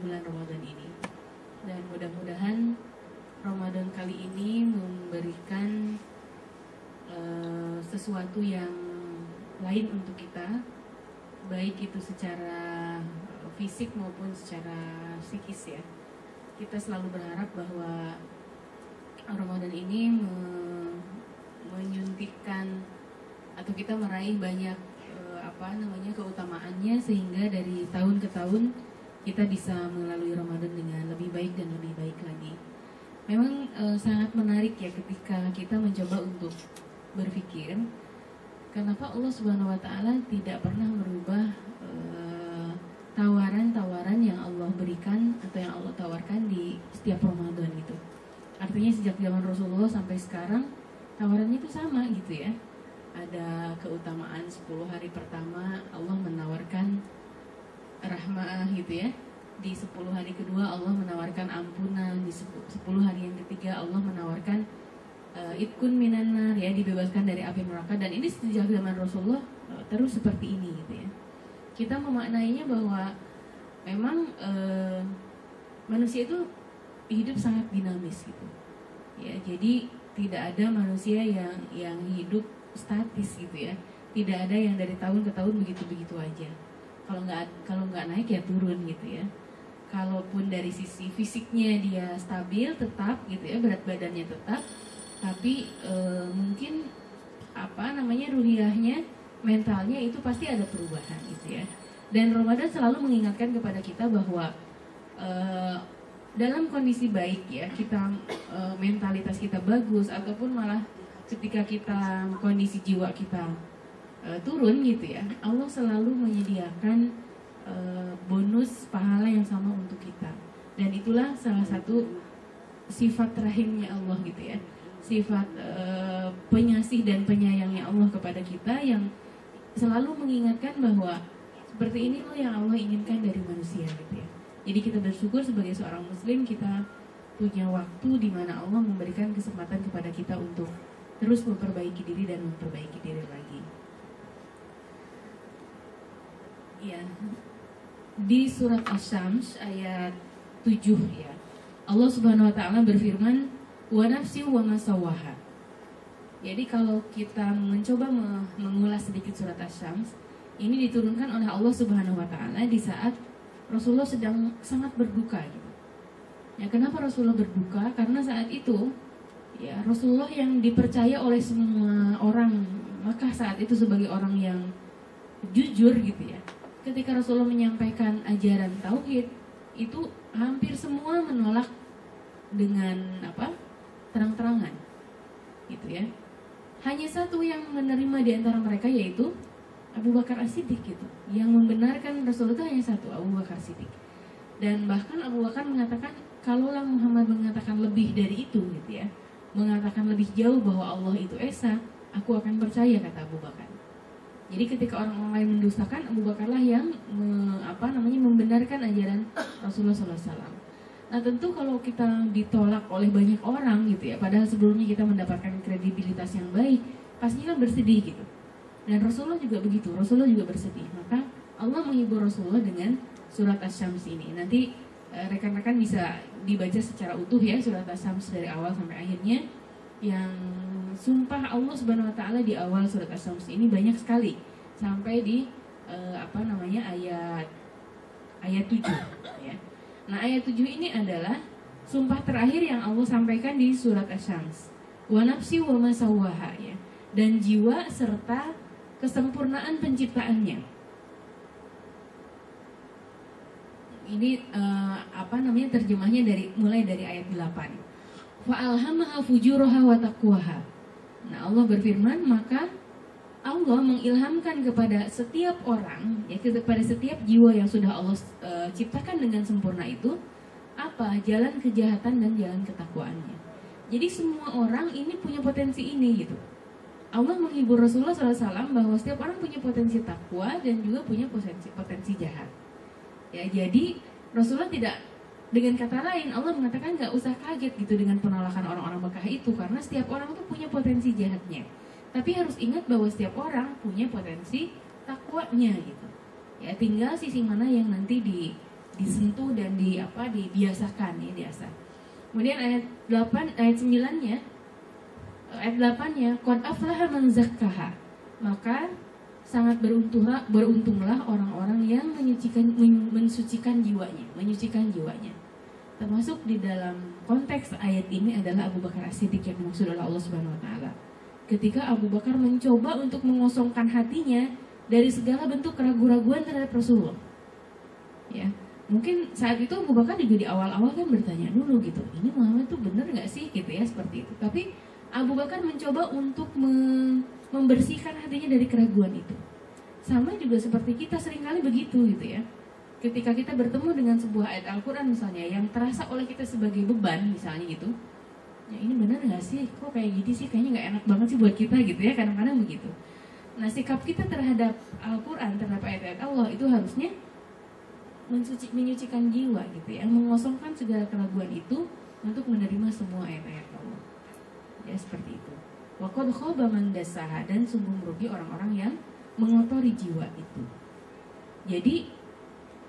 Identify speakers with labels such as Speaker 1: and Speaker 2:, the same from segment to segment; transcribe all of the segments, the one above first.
Speaker 1: bulan Ramadan ini. Dan mudah-mudahan Ramadan kali ini memberikan sesuatu yang lain untuk kita, baik itu secara fisik maupun secara psikis ya. Kita selalu berharap bahwa Ramadan ini menyuntikkan atau kita meraih banyak keutamaannya, sehingga dari tahun ke tahun kita bisa melalui Ramadan dengan lebih baik dan lebih baik lagi. Memang sangat menarik ya ketika kita mencoba untuk berpikir kenapa Allah Subhanahu wa taala tidak pernah merubah tawaran-tawaran yang Allah berikan atau yang Allah tawarkan di setiap Ramadan gitu. Artinya sejak zaman Rasulullah sampai sekarang tawarannya itu sama gitu ya. Ada keutamaan 10 hari pertama Allah menawarkan rahmah gitu ya. Di 10 hari kedua Allah menawarkan ampunan. Di 10 hari yang ketiga Allah menawarkan itkun minanar ya, dibebaskan dari api neraka. Dan ini sejak zaman Rasulullah terus seperti ini gitu ya. Kita memaknainya bahwa memang manusia itu hidup sangat dinamis gitu ya. Jadi tidak ada manusia yang hidup statis gitu ya. Tidak ada yang dari tahun ke tahun begitu aja. Kalau nggak naik ya turun gitu ya. Kalaupun dari sisi fisiknya dia stabil tetap gitu ya, berat badannya tetap, tapi mungkin ruhiyahnya, mentalnya itu pasti ada perubahan gitu ya. Dan Ramadan selalu mengingatkan kepada kita bahwa dalam kondisi baik ya, kita mentalitas kita bagus, ataupun malah ketika kita kondisi jiwa kita turun gitu ya, Allah selalu menyediakan bonus pahala yang sama untuk kita. Dan itulah salah satu sifat rahimnya Allah gitu ya, sifat penyasih dan penyayangnya Allah kepada kita, yang selalu mengingatkan bahwa seperti ini loh yang Allah inginkan dari manusia gitu ya. Jadi kita bersyukur sebagai seorang muslim, kita punya waktu di mana Allah memberikan kesempatan kepada kita untuk terus memperbaiki diri dan memperbaiki diri lagi. Ya, di surat Asy-Syams ayat 7 ya, Allah Subhanahu wa taala berfirman, wa nafsi wa ma sawwaha. Jadi kalau kita mencoba mengulas sedikit surat Asy-Syams, ini diturunkan oleh Allah Subhanahu wa taala di saat Rasulullah sedang sangat berduka gitu. Ya, kenapa Rasulullah berduka? Karena saat itu ya Rasulullah yang dipercaya oleh semua orang Makkah saat itu sebagai orang yang jujur gitu ya. Ketika Rasulullah menyampaikan ajaran tauhid, itu hampir semua menolak dengan terang-terangan gitu ya. Hanya satu yang menerima di antara mereka, yaitu Abu Bakar As-Siddiq gitu. Yang membenarkan Rasulullah hanya satu, Abu Bakar As-Siddiq. Dan bahkan Abu Bakar mengatakan, kalaulah Muhammad mengatakan lebih dari itu gitu ya, mengatakan lebih jauh bahwa Allah itu esa, aku akan percaya, kata Abu Bakar. Jadi ketika orang-orang lain mendustakan, Abu Bakarlah yang membenarkan ajaran Rasulullah SAW. Nah tentu kalau kita ditolak oleh banyak orang gitu ya, padahal sebelumnya kita mendapatkan kredibilitas yang baik, pastinya kan bersedih gitu. Dan Rasulullah juga begitu, Rasulullah juga bersedih. Maka Allah menghibur Rasulullah dengan surat Asy-Syams ini. Nanti rekan-rekan bisa dibaca secara utuh ya, surat Asy-Syams dari awal sampai akhirnya. Yang sumpah Allah Subhanahu wa taala di awal surat Asy-Syams ini banyak sekali, sampai di ayat 7 ya. Nah, ayat 7 ini adalah sumpah terakhir yang Allah sampaikan di surat Asy-Syams. Wa nafsi wa ma sawwaha ya. Dan jiwa serta kesempurnaan penciptaannya. Ini terjemahnya mulai dari ayat 8. Fa alhamaha fujuraha wa taqwaha. Nah, Allah berfirman, maka Allah mengilhamkan kepada setiap orang, ya, kepada setiap jiwa yang sudah Allah ciptakan dengan sempurna itu jalan kejahatan dan jalan ketakwaannya. Jadi semua orang ini punya potensi ini gitu. Allah menghibur Rasulullah SAW bahwa setiap orang punya potensi takwa dan juga punya potensi jahat. Ya, jadi Rasulullah tidak, dengan kata lain Allah mengatakan nggak usah kaget gitu dengan penolakan orang-orang Mekah itu, karena setiap orang itu punya potensi jahatnya. Tapi harus ingat bahwa setiap orang punya potensi takwanya gitu. Ya, tinggal sisi mana yang nanti disentuh dan dibiasakan ya, biasa. Kemudian ayat 8 ayat 9-nya, ayat 8-nya, qad aflaha man zakkaha. Maka sangat beruntunglah orang-orang yang mensucikan jiwanya. Termasuk di dalam konteks ayat ini adalah Abu Bakar As-Siddiq yang dimaksud oleh Allah Subhanahu wa taala. Ketika Abu Bakar mencoba untuk mengosongkan hatinya dari segala bentuk keraguan-raguan terhadap Rasulullah. Ya, mungkin saat itu Abu Bakar juga di awal-awal kan bertanya dulu gitu, ini Muhammad tuh bener nggak sih gitu ya, seperti itu. Tapi Abu Bakar mencoba untuk membersihkan hatinya dari keraguan itu. Sama juga seperti kita seringkali begitu gitu ya. Ketika kita bertemu dengan sebuah ayat Al-Quran misalnya yang terasa oleh kita sebagai beban misalnya gitu, ya ini benar nggak sih, kok kayak gini sih, kayaknya nggak enak banget sih buat kita gitu ya, kadang-kadang begitu. Nah, sikap kita terhadap Al-Quran, terhadap ayat-ayat Allah itu harusnya menyucikan jiwa gitu ya, mengosongkan segala keraguan itu untuk menerima semua ayat-ayat Allah. Ya, seperti itu. Wa qad khaba man dassaha, dan sungguh merugi orang-orang yang mengotori jiwa itu. Jadi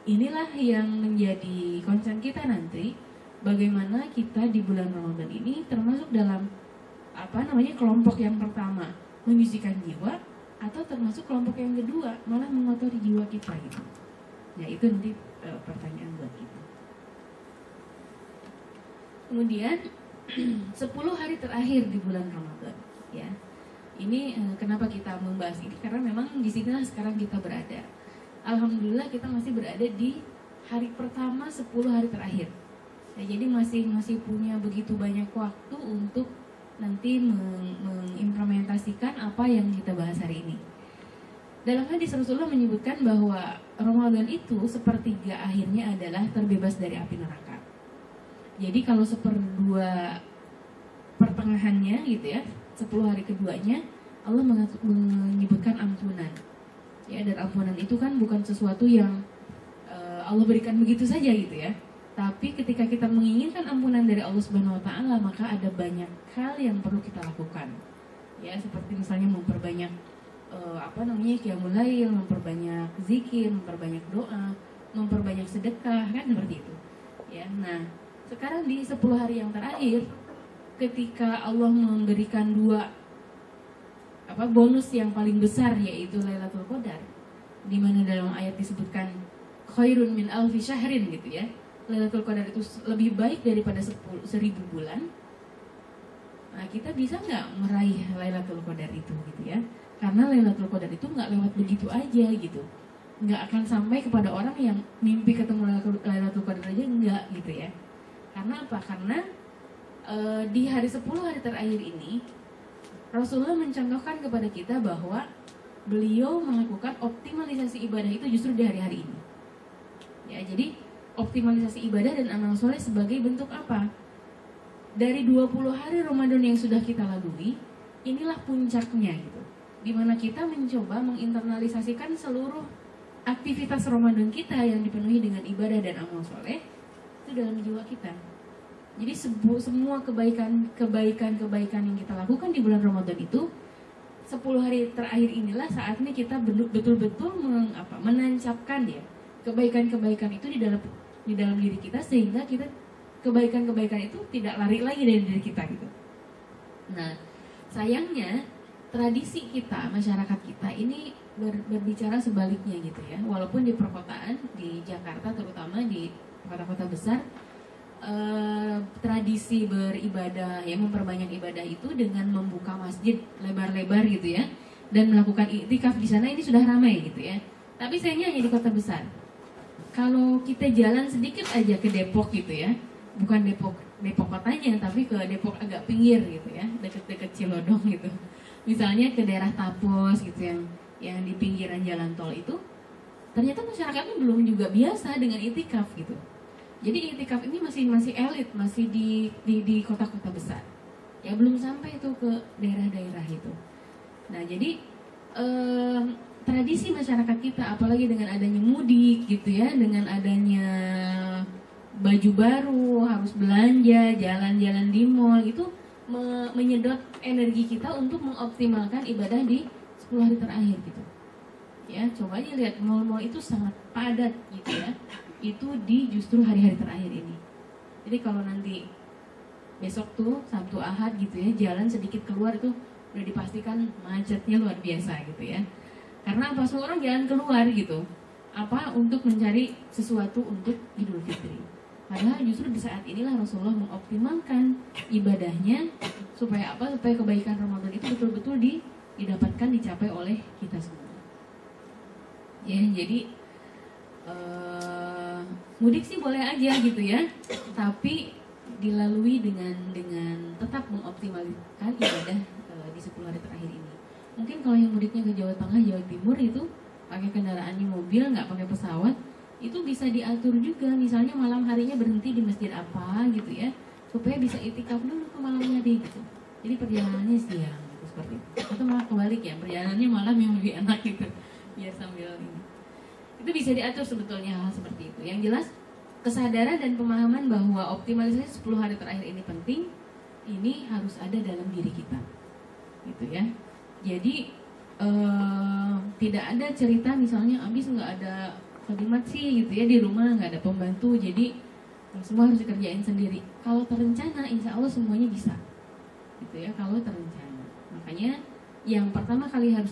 Speaker 1: inilah yang menjadi concern kita nanti, bagaimana kita di bulan Ramadan ini termasuk dalam kelompok yang pertama menyucikan jiwa, atau termasuk kelompok yang kedua malah mengotori jiwa kita gitu. Ya, itu nanti pertanyaan buat kita. Kemudian 10 hari terakhir di bulan Ramadan ya. Ini kenapa kita membahas ini, karena memang disinilah sekarang kita berada. Alhamdulillah kita masih berada di hari pertama 10 hari terakhir. Ya, jadi masih punya begitu banyak waktu untuk nanti mengimplementasikan apa yang kita bahas hari ini. Dalam hadis Rasulullah menyebutkan bahwa Ramadan itu sepertiga akhirnya adalah terbebas dari api neraka. Jadi kalau seperdua pertengahannya gitu ya, 10 hari keduanya Allah menyebutkan ampunan. Ya, dan ampunan itu kan bukan sesuatu yang Allah berikan begitu saja gitu ya. Tapi ketika kita menginginkan ampunan dari Allah Subhanahu wa taala, maka ada banyak hal yang perlu kita lakukan. Ya, seperti misalnya memperbanyak qiyamul lail, memperbanyak zikir, memperbanyak doa, memperbanyak sedekah, kan seperti itu. Ya, nah, sekarang di 10 hari yang terakhir ketika Allah memberikan bonus yang paling besar, yaitu Lailatul Qadar, di mana dalam ayat disebutkan khairun min alfi syahrin gitu ya. Lailatul Qadar itu lebih baik daripada 1000 bulan. Nah, kita bisa nggak meraih Lailatul Qadar itu gitu ya? Karena Lailatul Qadar itu nggak lewat begitu aja gitu. Nggak akan sampai kepada orang yang mimpi ketemu Lailatul Qadar aja, nggak gitu ya. Karena apa? Karena di hari 10 hari terakhir ini Rasulullah mencontohkan kepada kita bahwa beliau melakukan optimalisasi ibadah itu justru di hari-hari ini. Ya, jadi optimalisasi ibadah dan amal soleh sebagai bentuk apa? Dari 20 hari Ramadan yang sudah kita lalui, inilah puncaknya gitu. Dimana kita mencoba menginternalisasikan seluruh aktivitas Ramadan kita yang dipenuhi dengan ibadah dan amal soleh itu dalam jiwa kita. Jadi semua kebaikan yang kita lakukan di bulan Ramadan itu 10 hari terakhir inilah saatnya kita betul-betul menancapkan ya kebaikan-kebaikan itu di dalam diri kita, sehingga kita kebaikan-kebaikan itu tidak lari lagi dari diri kita gitu. Nah, sayangnya tradisi kita, masyarakat kita ini berbicara sebaliknya gitu ya. Walaupun di perkotaan, di Jakarta terutama di kota-kota besar, tradisi beribadah ya, memperbanyak ibadah itu dengan membuka masjid lebar-lebar gitu ya, dan melakukan iktikaf di sana, ini sudah ramai gitu ya. Tapi sayangnya hanya di kota besar. Kalau kita jalan sedikit aja ke Depok gitu ya, bukan Depok kotanya, tapi ke Depok agak pinggir gitu ya, deket-deket Cilodong gitu. Misalnya ke daerah Tapos gitu yang di pinggiran jalan tol itu, ternyata masyarakatnya belum juga biasa dengan iktikaf gitu. Jadi iktikaf ini masih elit, masih di kota-kota besar. Ya belum sampai itu ke daerah-daerah itu. Nah, jadi tradisi masyarakat kita, apalagi dengan adanya mudik gitu ya, dengan adanya baju baru, harus belanja, jalan-jalan di mall, itu menyedot energi kita untuk mengoptimalkan ibadah di 10 hari terakhir gitu. Ya, coba aja lihat mall-mall itu sangat padat gitu ya. itu di justru hari-hari terakhir ini. Jadi kalau nanti besok tuh Sabtu Ahad gitu ya, jalan sedikit keluar itu udah dipastikan macetnya luar biasa gitu ya. Karena apa? Semua orang jalan keluar gitu. Apa? Untuk mencari sesuatu untuk Idul Fitri. Padahal justru di saat inilah Rasulullah mengoptimalkan ibadahnya supaya apa? Supaya kebaikan Ramadan itu betul-betul didapatkan, dicapai oleh kita semua. Ya, jadi mudik sih boleh aja gitu ya, tapi dilalui dengan tetap mengoptimalkan ibadah di 10 hari terakhir ini. Mungkin kalau yang mudiknya ke Jawa Tengah, Jawa Timur itu pakai kendaraannya mobil, nggak pakai pesawat, itu bisa diatur juga. Misalnya malam harinya berhenti di masjid apa gitu ya, supaya bisa itikaf dulu ke malam hari gitu. Jadi perjalanannya siang gitu, seperti itu. Atau malah kebalik ya, perjalanannya malam yang lebih enak gitu, biar sambil ini. Itu bisa diatur sebetulnya hal seperti itu. Yang jelas kesadaran dan pemahaman bahwa optimalisasi 10 hari terakhir ini penting, ini harus ada dalam diri kita, gitu ya. Jadi tidak ada cerita misalnya abis nggak ada khadimat sih gitu ya, di rumah nggak ada pembantu, jadi semua harus dikerjain sendiri. Kalau terencana, insya Allah semuanya bisa, gitu ya. Kalau terencana, makanya yang pertama kali harus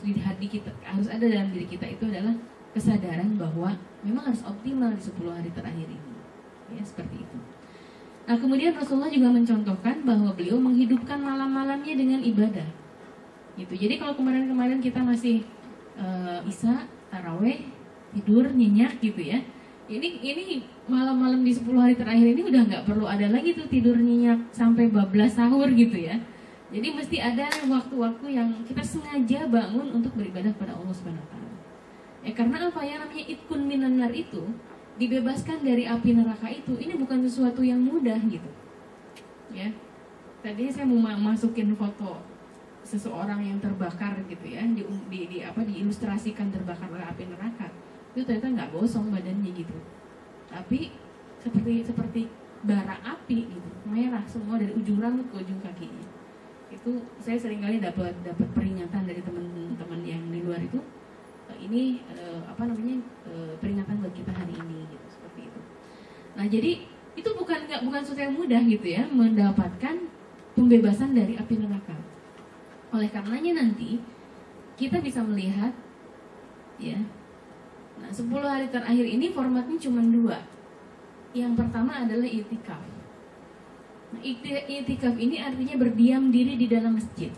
Speaker 1: ada dalam diri kita itu adalah kesadaran bahwa memang harus optimal di 10 hari terakhir ini, ya seperti itu. Nah kemudian Rasulullah juga mencontohkan bahwa beliau menghidupkan malam-malamnya dengan ibadah, gitu. Jadi kalau kemarin-kemarin kita masih isya, taraweh, tidur nyenyak gitu ya, ini malam-malam di 10 hari terakhir ini udah nggak perlu ada lagi tuh tidur nyenyak sampai bablas sahur gitu ya. Jadi mesti ada waktu-waktu yang kita sengaja bangun untuk beribadah pada Allah Subhanahu Wa Taala. Ya karena apa ya, namanya itkun minan nar itu, dibebaskan dari api neraka itu, ini bukan sesuatu yang mudah gitu. Ya. Tadi saya mau masukin foto seseorang yang terbakar gitu ya, diilustrasikan terbakar oleh api neraka. Itu ternyata nggak gosong badannya gitu. Tapi seperti bara api gitu, merah semua dari ujung rambut ke ujung kakinya. Itu saya seringkali dapat peringatan dari teman-teman yang di luar itu, ini peringatan buat kita hari ini gitu, seperti itu. Nah jadi itu bukan sesuatu yang mudah gitu ya, mendapatkan pembebasan dari api neraka. Oleh karenanya nanti kita bisa melihat ya, nah 10 hari terakhir ini formatnya cuma 2. Yang pertama adalah itikaf. Nah, itikaf ini artinya berdiam diri di dalam masjid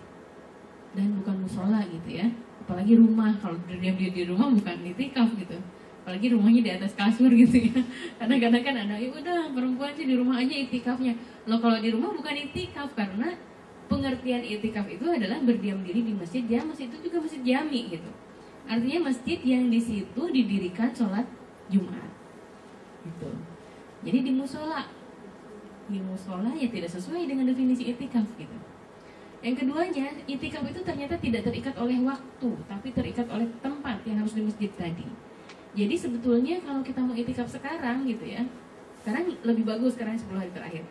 Speaker 1: dan bukan musola gitu ya. Apalagi rumah, kalau berdiam diri di rumah bukan itikaf gitu. Apalagi rumahnya di atas kasur gitu ya. Kadang-kadang kan ada, ya udah perempuan sih di rumah aja itikafnya. Loh kalau di rumah bukan itikaf, karena pengertian itikaf itu adalah berdiam diri di masjid. Ya masjid itu juga masjid jami gitu. Artinya masjid yang di situ didirikan sholat Jumat gitu. Jadi di musola ya tidak sesuai dengan definisi itikaf gitu. Yang keduanya, itikaf itu ternyata tidak terikat oleh waktu, tapi terikat oleh tempat yang harus di masjid tadi. Jadi sebetulnya kalau kita mau itikaf sekarang gitu ya, sekarang lebih bagus sekarang 10 hari terakhir.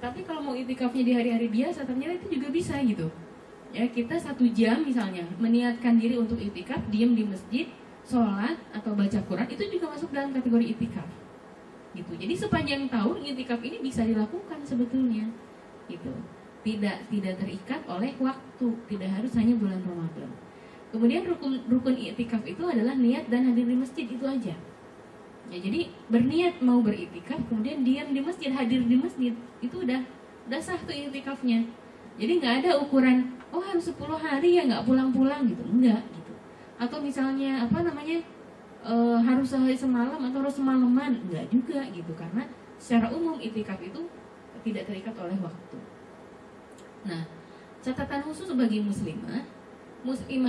Speaker 1: Tapi kalau mau itikafnya di hari-hari biasa, ternyata itu juga bisa gitu. Ya kita 1 jam misalnya meniatkan diri untuk itikaf, diam di masjid, sholat atau baca Quran, itu juga masuk dalam kategori itikaf. Gitu. Jadi sepanjang tahun itikaf ini bisa dilakukan sebetulnya, gitu. Tidak terikat oleh waktu, tidak harus hanya bulan Ramadan. Kemudian rukun itikaf itu adalah niat dan hadir di masjid, itu aja. Ya, jadi berniat mau beritikaf, kemudian diam di masjid, hadir di masjid, itu udah sah tuh itikafnya. Jadi nggak ada ukuran, oh harus 10 hari ya nggak pulang-pulang gitu, enggak gitu. Atau misalnya harus sehari semalam atau harus semalaman, enggak juga gitu, karena secara umum itikaf itu tidak terikat oleh waktu. Nah, catatan khusus bagi muslimah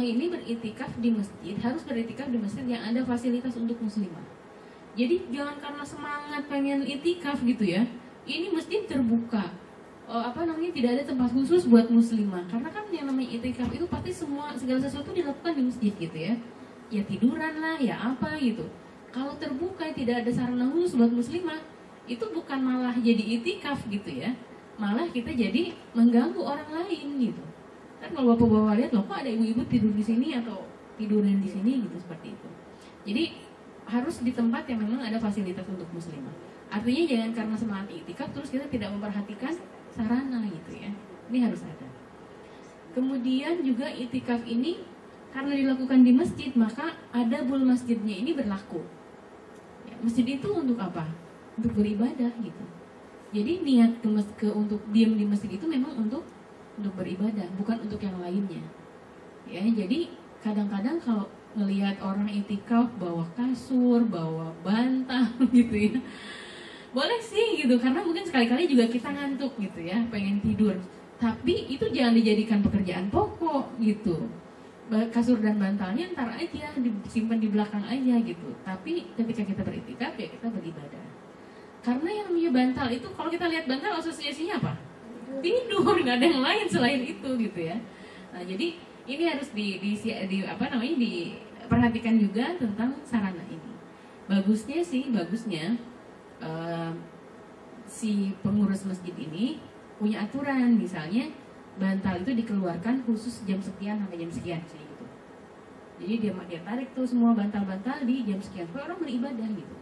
Speaker 1: ini beritikaf di masjid, harus beritikaf di masjid yang ada fasilitas untuk muslimah. Jadi jangan karena semangat pengen itikaf gitu ya, ini masjid terbuka, tidak ada tempat khusus buat muslimah, karena kan yang namanya itikaf itu pasti segala sesuatu dilakukan di masjid gitu ya. Ya tiduran lah, ya apa gitu. Kalau terbuka tidak ada sarana khusus buat muslimah, itu bukan malah jadi itikaf gitu ya, malah kita jadi mengganggu orang lain gitu. Kan kalau bapak-bapak lihat, loh kok ada ibu-ibu tidur di sini atau tiduran di sini gitu, seperti itu. Jadi harus di tempat yang memang ada fasilitas untuk muslimah. Artinya jangan karena semangat iktikaf terus kita tidak memperhatikan sarana gitu ya. Ini harus ada. Kemudian juga iktikaf ini karena dilakukan di masjid, maka adabul masjidnya ini berlaku. Ya, masjid itu untuk apa? Untuk beribadah gitu. Jadi niat untuk diam di masjid itu memang untuk beribadah, bukan untuk yang lainnya. Ya, jadi kadang-kadang kalau ngelihat orang iktikaf bawa kasur, bawa bantal gitu ya. Boleh sih gitu, karena mungkin sekali-kali juga kita ngantuk gitu ya, pengen tidur. Tapi itu jangan dijadikan pekerjaan pokok gitu. Kasur dan bantalnya ntar aja, disimpan di belakang aja gitu. Tapi ketika kita beriktikaf ya kita beribadah. Karena yang namanya bantal itu, kalau kita lihat bantal asosiasinya apa? Tidur, nggak ada yang lain selain itu gitu ya. Nah, jadi ini harus diperhatikan juga tentang sarana ini. Bagusnya si pengurus masjid ini punya aturan, misalnya bantal itu dikeluarkan khusus jam sekian sampai jam sekian gitu. Jadi dia tarik tuh semua bantal-bantal di jam sekian supaya orang beribadah gitu.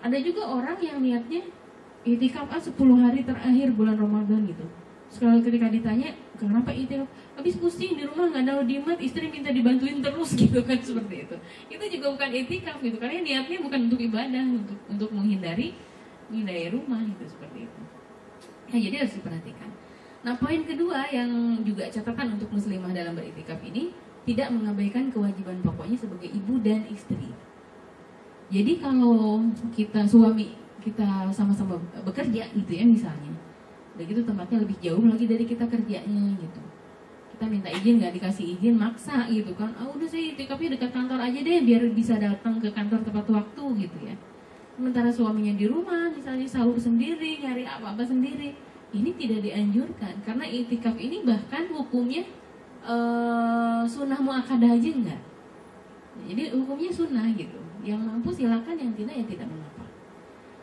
Speaker 1: Ada juga orang yang niatnya iktikaf 10 hari terakhir bulan Ramadan gitu. Sekali ketika ditanya kenapa iktikaf, habis pusing di rumah nggak ada dimat, istri minta dibantuin terus gitu kan, seperti itu. Itu juga bukan iktikaf gitu, karena niatnya bukan untuk ibadah, untuk menghindari rumah gitu, seperti itu. Nah, jadi harus diperhatikan. Nah, poin kedua yang juga catatan untuk muslimah dalam beriktikaf ini, tidak mengabaikan kewajiban pokoknya sebagai ibu dan istri. Jadi kalau kita suami kita sama-sama bekerja gitu ya misalnya, udah gitu tempatnya lebih jauh lagi dari kita kerjanya gitu, kita minta izin nggak dikasih izin, maksa gitu kan, udah saya iktikafnya dekat kantor aja deh biar bisa datang ke kantor tepat waktu gitu ya. Sementara suaminya di rumah misalnya sahur sendiri, nyari apa-apa sendiri, ini tidak dianjurkan karena iktikaf ini bahkan hukumnya sunnah muakkadah aja enggak. Jadi hukumnya sunnah gitu. Yang mampu silakan, yang tidak ya tidak mengapa.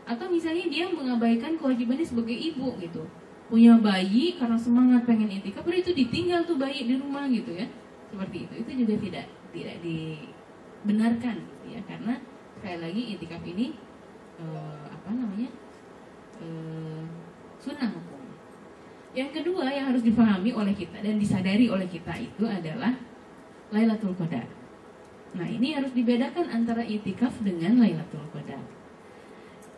Speaker 1: Atau misalnya dia mengabaikan kewajibannya sebagai ibu gitu. Punya bayi karena semangat pengen iktikaf, udah itu ditinggal tuh bayi di rumah gitu ya. Seperti itu. Itu juga tidak dibenarkan gitu ya, karena sekali lagi iktikaf ini sunnah hukum. Yang kedua yang harus dipahami oleh kita dan disadari oleh kita itu adalah Lailatul Qadar. Nah, ini harus dibedakan antara iktikaf dengan Lailatul Qadar.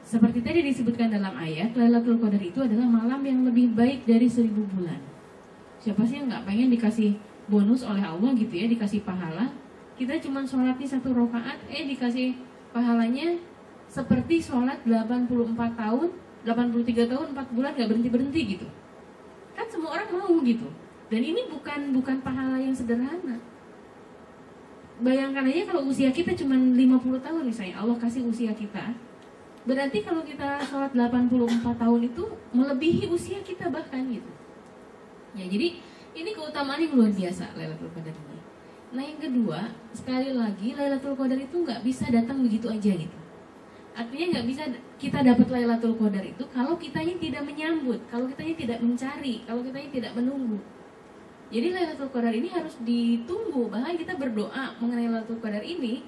Speaker 1: Seperti tadi disebutkan dalam ayat, Lailatul Qadar itu adalah malam yang lebih baik dari 1000 bulan. Siapa sih yang nggak pengen dikasih bonus oleh Allah gitu ya, dikasih pahala? Kita cuma sholatnya 1 rakaat, dikasih pahalanya seperti sholat 83 tahun 4 bulan nggak berhenti gitu. Kan semua orang mau gitu. Dan ini bukan pahala yang sederhana. Bayangkan aja kalau usia kita cuma 50 tahun misalnya, Allah kasih usia kita. Berarti kalau kita sholat 84 tahun itu melebihi usia kita bahkan gitu. Ya, jadi ini keutamaan yang luar biasa Lailatul Qadar ini. Nah, yang kedua, sekali lagi Lailatul Qadar itu nggak bisa datang begitu aja gitu. Artinya nggak bisa kita dapat Lailatul Qadar itu kalau kitanya tidak menyambut, kalau kitanya tidak mencari, kalau kitanya tidak menunggu. Jadi Lailatul Qadar ini harus ditunggu, bahkan kita berdoa mengenai Lailatul Qadar ini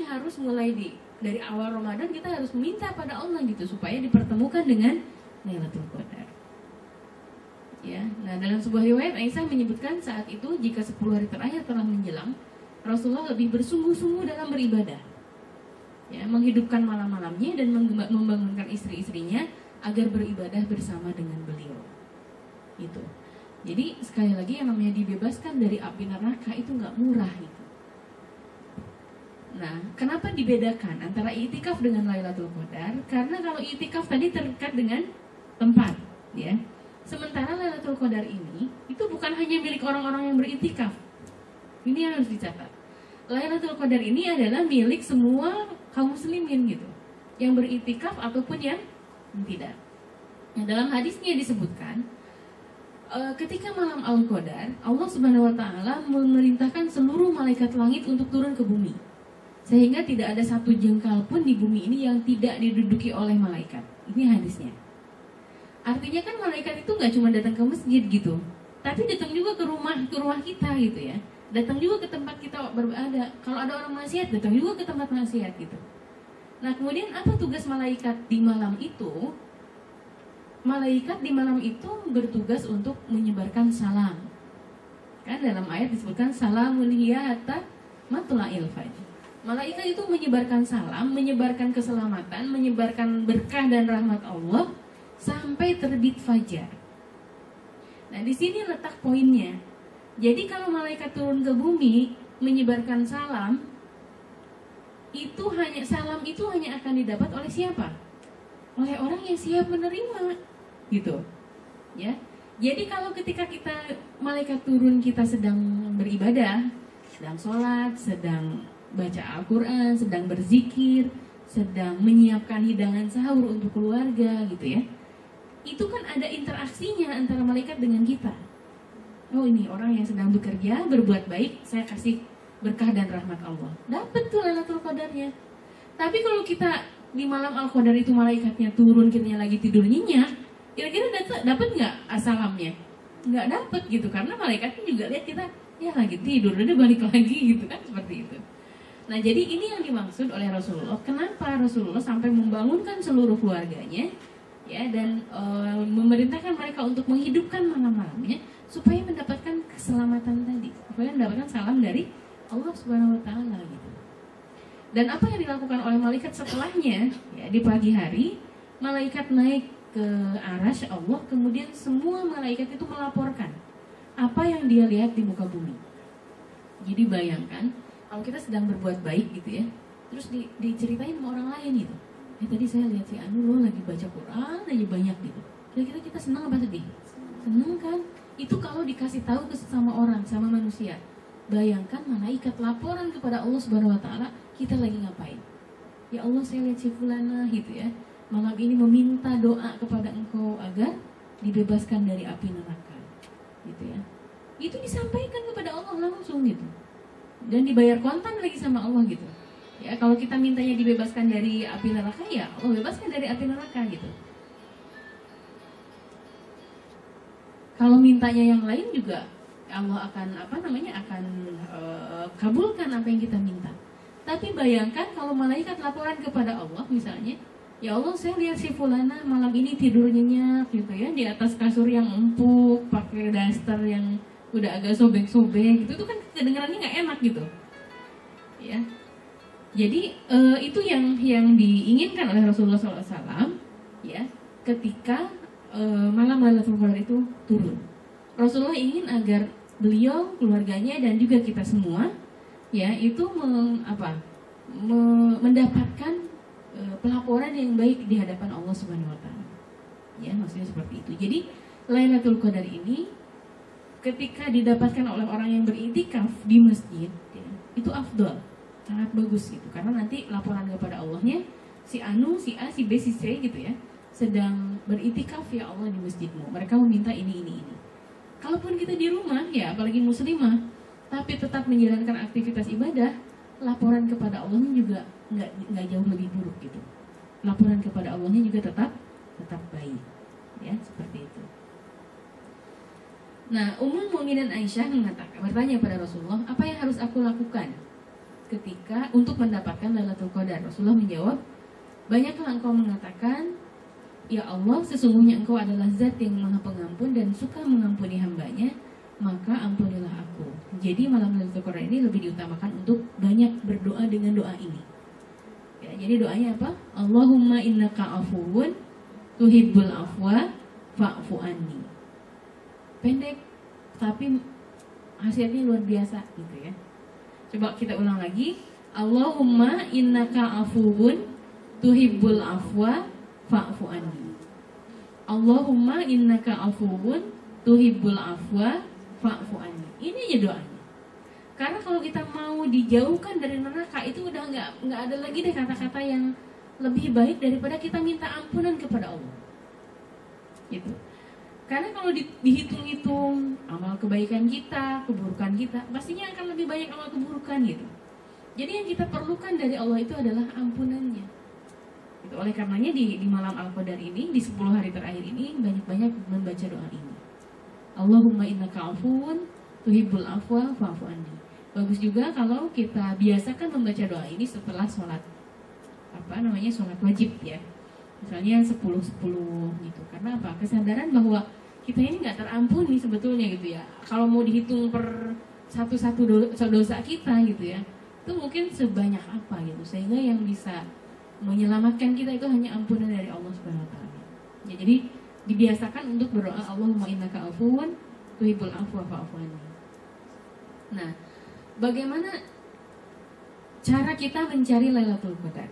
Speaker 1: harus mulai dari awal Ramadan kita harus minta pada Allah gitu supaya dipertemukan dengan Lailatul Qadar. Ya, nah dalam sebuah riwayat Aisyah menyebutkan saat itu jika 10 hari terakhir telah menjelang, Rasulullah lebih bersungguh-sungguh dalam beribadah. Ya, menghidupkan malam-malamnya dan membangunkan istri-istrinya agar beribadah bersama dengan beliau. Itu. Jadi sekali lagi yang namanya dibebaskan dari api neraka itu nggak murah gitu. Nah, kenapa dibedakan antara iktikaf dengan Lailatul Qadar? Karena kalau iktikaf tadi terikat dengan tempat, ya. Sementara Lailatul Qadar ini itu bukan hanya milik orang-orang yang beriktikaf. Ini yang harus dicatat. Lailatul Qadar ini adalah milik semua kaum muslimin gitu, yang beriktikaf ataupun yang tidak. Nah, dalam hadisnya disebutkan ketika malam Al-Qadar, Allah Subhanahu wa taala memerintahkan seluruh malaikat langit untuk turun ke bumi. Sehingga tidak ada satu jengkal pun di bumi ini yang tidak diduduki oleh malaikat. Ini hadisnya. Artinya kan malaikat itu nggak cuma datang ke masjid gitu, tapi datang juga ke rumah kita gitu ya. Datang juga ke tempat kita berada. Kalau ada orang maksiat, datang juga ke tempat maksiat gitu. Nah, kemudian apa tugas malaikat di malam itu? Malaikat di malam itu bertugas untuk menyebarkan salam. Kan dalam ayat disebutkan salamun hiya hatta matla'il fajr. Malaikat itu menyebarkan salam, menyebarkan keselamatan, menyebarkan berkah dan rahmat Allah sampai terbit fajar. Nah, di sini letak poinnya. Jadi kalau malaikat turun ke bumi menyebarkan salam, salam itu hanya akan didapat oleh siapa? Oleh orang yang siap menerima, gitu. Ya. Jadi kalau ketika malaikat turun, kita sedang beribadah, sedang sholat, sedang baca Al-Quran, sedang berzikir, sedang menyiapkan hidangan sahur untuk keluarga, gitu ya. Itu kan ada interaksinya antara malaikat dengan kita. Oh, ini orang yang sedang bekerja, berbuat baik, saya kasih berkah dan rahmat Allah. Dapat tuh Lailatul Qadarnya. Tapi kalau kita di malam Al-Qadar itu malaikatnya turun, kitanya lagi tidur nyenyak, kira-kira dapat nggak salamnya? Nggak dapat gitu, karena malaikatnya juga lihat kita ya lagi tidur, udah balik lagi gitu kan, seperti itu. Nah, jadi ini yang dimaksud oleh Rasulullah. Kenapa Rasulullah sampai membangunkan seluruh keluarganya, ya, dan memerintahkan mereka untuk menghidupkan malam-malamnya supaya mendapatkan keselamatan tadi, supaya mendapatkan salam dari Allah Subhanahu Wa Taala gitu. Dan apa yang dilakukan oleh malaikat setelahnya, ya, di pagi hari malaikat naik ke arasy Allah, kemudian semua malaikat itu melaporkan apa yang dia lihat di muka bumi. Jadi bayangkan kalau kita sedang berbuat baik gitu ya, terus diceritain sama orang lain gitu. Tadi saya lihat si Anu loh lagi baca Quran aja banyak gitu. Kira-kira kita senang apa sedih? Senang kan? Itu kalau dikasih tahu ke sesama orang, sama manusia. Bayangkan malaikat laporan kepada Allah Subhanahu Wa Taala, kita lagi ngapain? Ya Allah, saya lihat si fulana gitu ya, malam ini meminta doa kepada Engkau agar dibebaskan dari api neraka, gitu ya. Itu disampaikan kepada Allah langsung gitu. Dan dibayar kontan lagi sama Allah gitu. Ya, kalau kita mintanya dibebaskan dari api neraka, ya Allah bebaskan dari api neraka gitu. Kalau mintanya yang lain juga Allah akan akan kabulkan apa yang kita minta. Tapi bayangkan kalau malaikat laporan kepada Allah misalnya, ya Allah, saya lihat si fulana malam ini tidur nyenyak gitu ya, di atas kasur yang empuk, pakai daster yang udah agak sobek-sobek gitu, itu kan kedengarannya nggak enak gitu, ya. Jadi itu yang diinginkan oleh Rasulullah SAW, ya, ketika malam Lailatul Qadar itu turun. Rasulullah ingin agar beliau, keluarganya, dan juga kita semua, ya, itu mendapatkan pelaporan yang baik di hadapan Allah Subhanahu Wa Taala. Ya, maksudnya seperti itu. Jadi Lailatul Qadar ini ketika didapatkan oleh orang yang beriktikaf di masjid, ya, itu afdol, sangat bagus gitu. Karena nanti laporan kepada Allahnya, si Anu, si A, si B, si C gitu ya, sedang beriktikaf ya Allah di masjidmu. Mereka meminta ini. Kalaupun kita di rumah, ya apalagi muslimah, tapi tetap menjalankan aktivitas ibadah, laporan kepada Allahnya juga nggak jauh lebih buruk gitu. Laporan kepada Allahnya juga tetap baik, ya, seperti itu. Nah, Ummul Mukminin Aisyah bertanya pada Rasulullah, apa yang harus aku lakukan ketika untuk mendapatkan Lailatul Qadar? Rasulullah menjawab, banyaklah engkau mengatakan, ya Allah, sesungguhnya engkau adalah zat yang maha pengampun dan suka mengampuni hambanya, maka ampunilah aku. Jadi malam Lailatul Qadar ini lebih diutamakan untuk banyak berdoa dengan doa ini. Ya, jadi doanya apa? Allahumma innaka afuwun tuhibbul afwa fa'fu anni. Pendek tapi hasilnya luar biasa gitu ya. Coba kita ulang lagi. Allahumma innaka afuwun tuhibbul afwa fa'fu anni. Allahumma innaka afuwun tuhibbul afwa fa'fu anni. Ini aja doanya. Karena kalau kita mau dijauhkan dari neraka, itu udah nggak ada lagi deh kata-kata yang lebih baik daripada kita minta ampunan kepada Allah. Gitu. Karena kalau dihitung-hitung amal kebaikan kita, keburukan kita, pastinya akan lebih banyak amal keburukan gitu. Jadi yang kita perlukan dari Allah itu adalah ampunannya. Gitu. Oleh karenanya di malam Al-Qadar ini, di 10 hari terakhir ini, banyak-banyak membaca doa ini. Allahumma innaka afuwun tuhibbul afwa fa'fu anni. Bagus juga kalau kita biasakan membaca doa ini setelah sholat sholat wajib ya. Misalnya 10-10 gitu. Karena apa? Kesadaran bahwa kita ini nggak terampuni sebetulnya gitu ya. Kalau mau dihitung per satu-satu dosa kita gitu ya, itu mungkin sebanyak apa gitu. Sehingga yang bisa menyelamatkan kita itu hanya ampunan dari Allah Subhanahu wa taala. Ya, jadi dibiasakan untuk berdoa, Allahumma innaka afuwun tuhibbul afwa fa'fu anni. Nah, bagaimana cara kita mencari Lailatul Qadar?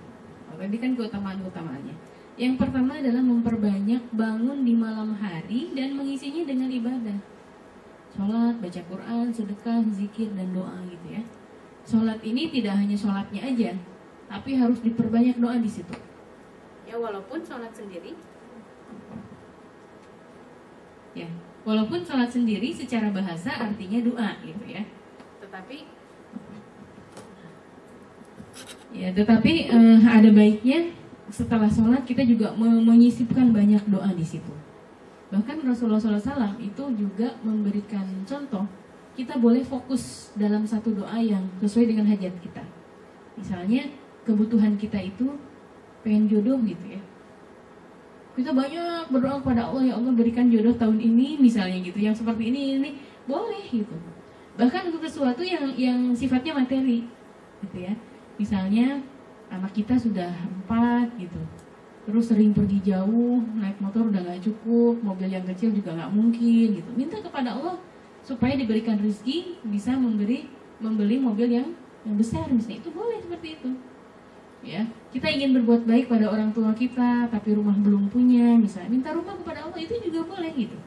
Speaker 1: Tadi kan keutamaan-keutamaannya. Yang pertama adalah memperbanyak bangun di malam hari dan mengisinya dengan ibadah. Sholat, baca Quran, sedekah, zikir, dan doa gitu ya. Sholat ini tidak hanya sholatnya aja, tapi harus diperbanyak doa di situ. Ya, walaupun sholat sendiri. Ya, walaupun sholat sendiri secara bahasa artinya doa gitu ya. Tetapi ada baiknya setelah sholat kita juga menyisipkan banyak doa di situ. Bahkan Rasulullah SAW itu juga memberikan contoh, kita boleh fokus dalam satu doa yang sesuai dengan hajat kita. Misalnya kebutuhan kita itu pengen jodoh gitu ya. Kita banyak berdoa kepada Allah, ya Allah berikan jodoh tahun ini misalnya gitu, yang seperti ini boleh gitu. Bahkan untuk sesuatu yang sifatnya materi gitu ya. Misalnya anak kita sudah 4 gitu, terus sering pergi jauh, naik motor udah gak cukup, mobil yang kecil juga gak mungkin gitu. Minta kepada Allah supaya diberikan rezeki bisa membeli mobil yang besar misalnya, itu boleh seperti itu. Ya, kita ingin berbuat baik pada orang tua kita tapi rumah belum punya, misalnya minta rumah kepada Allah, itu juga boleh gitu.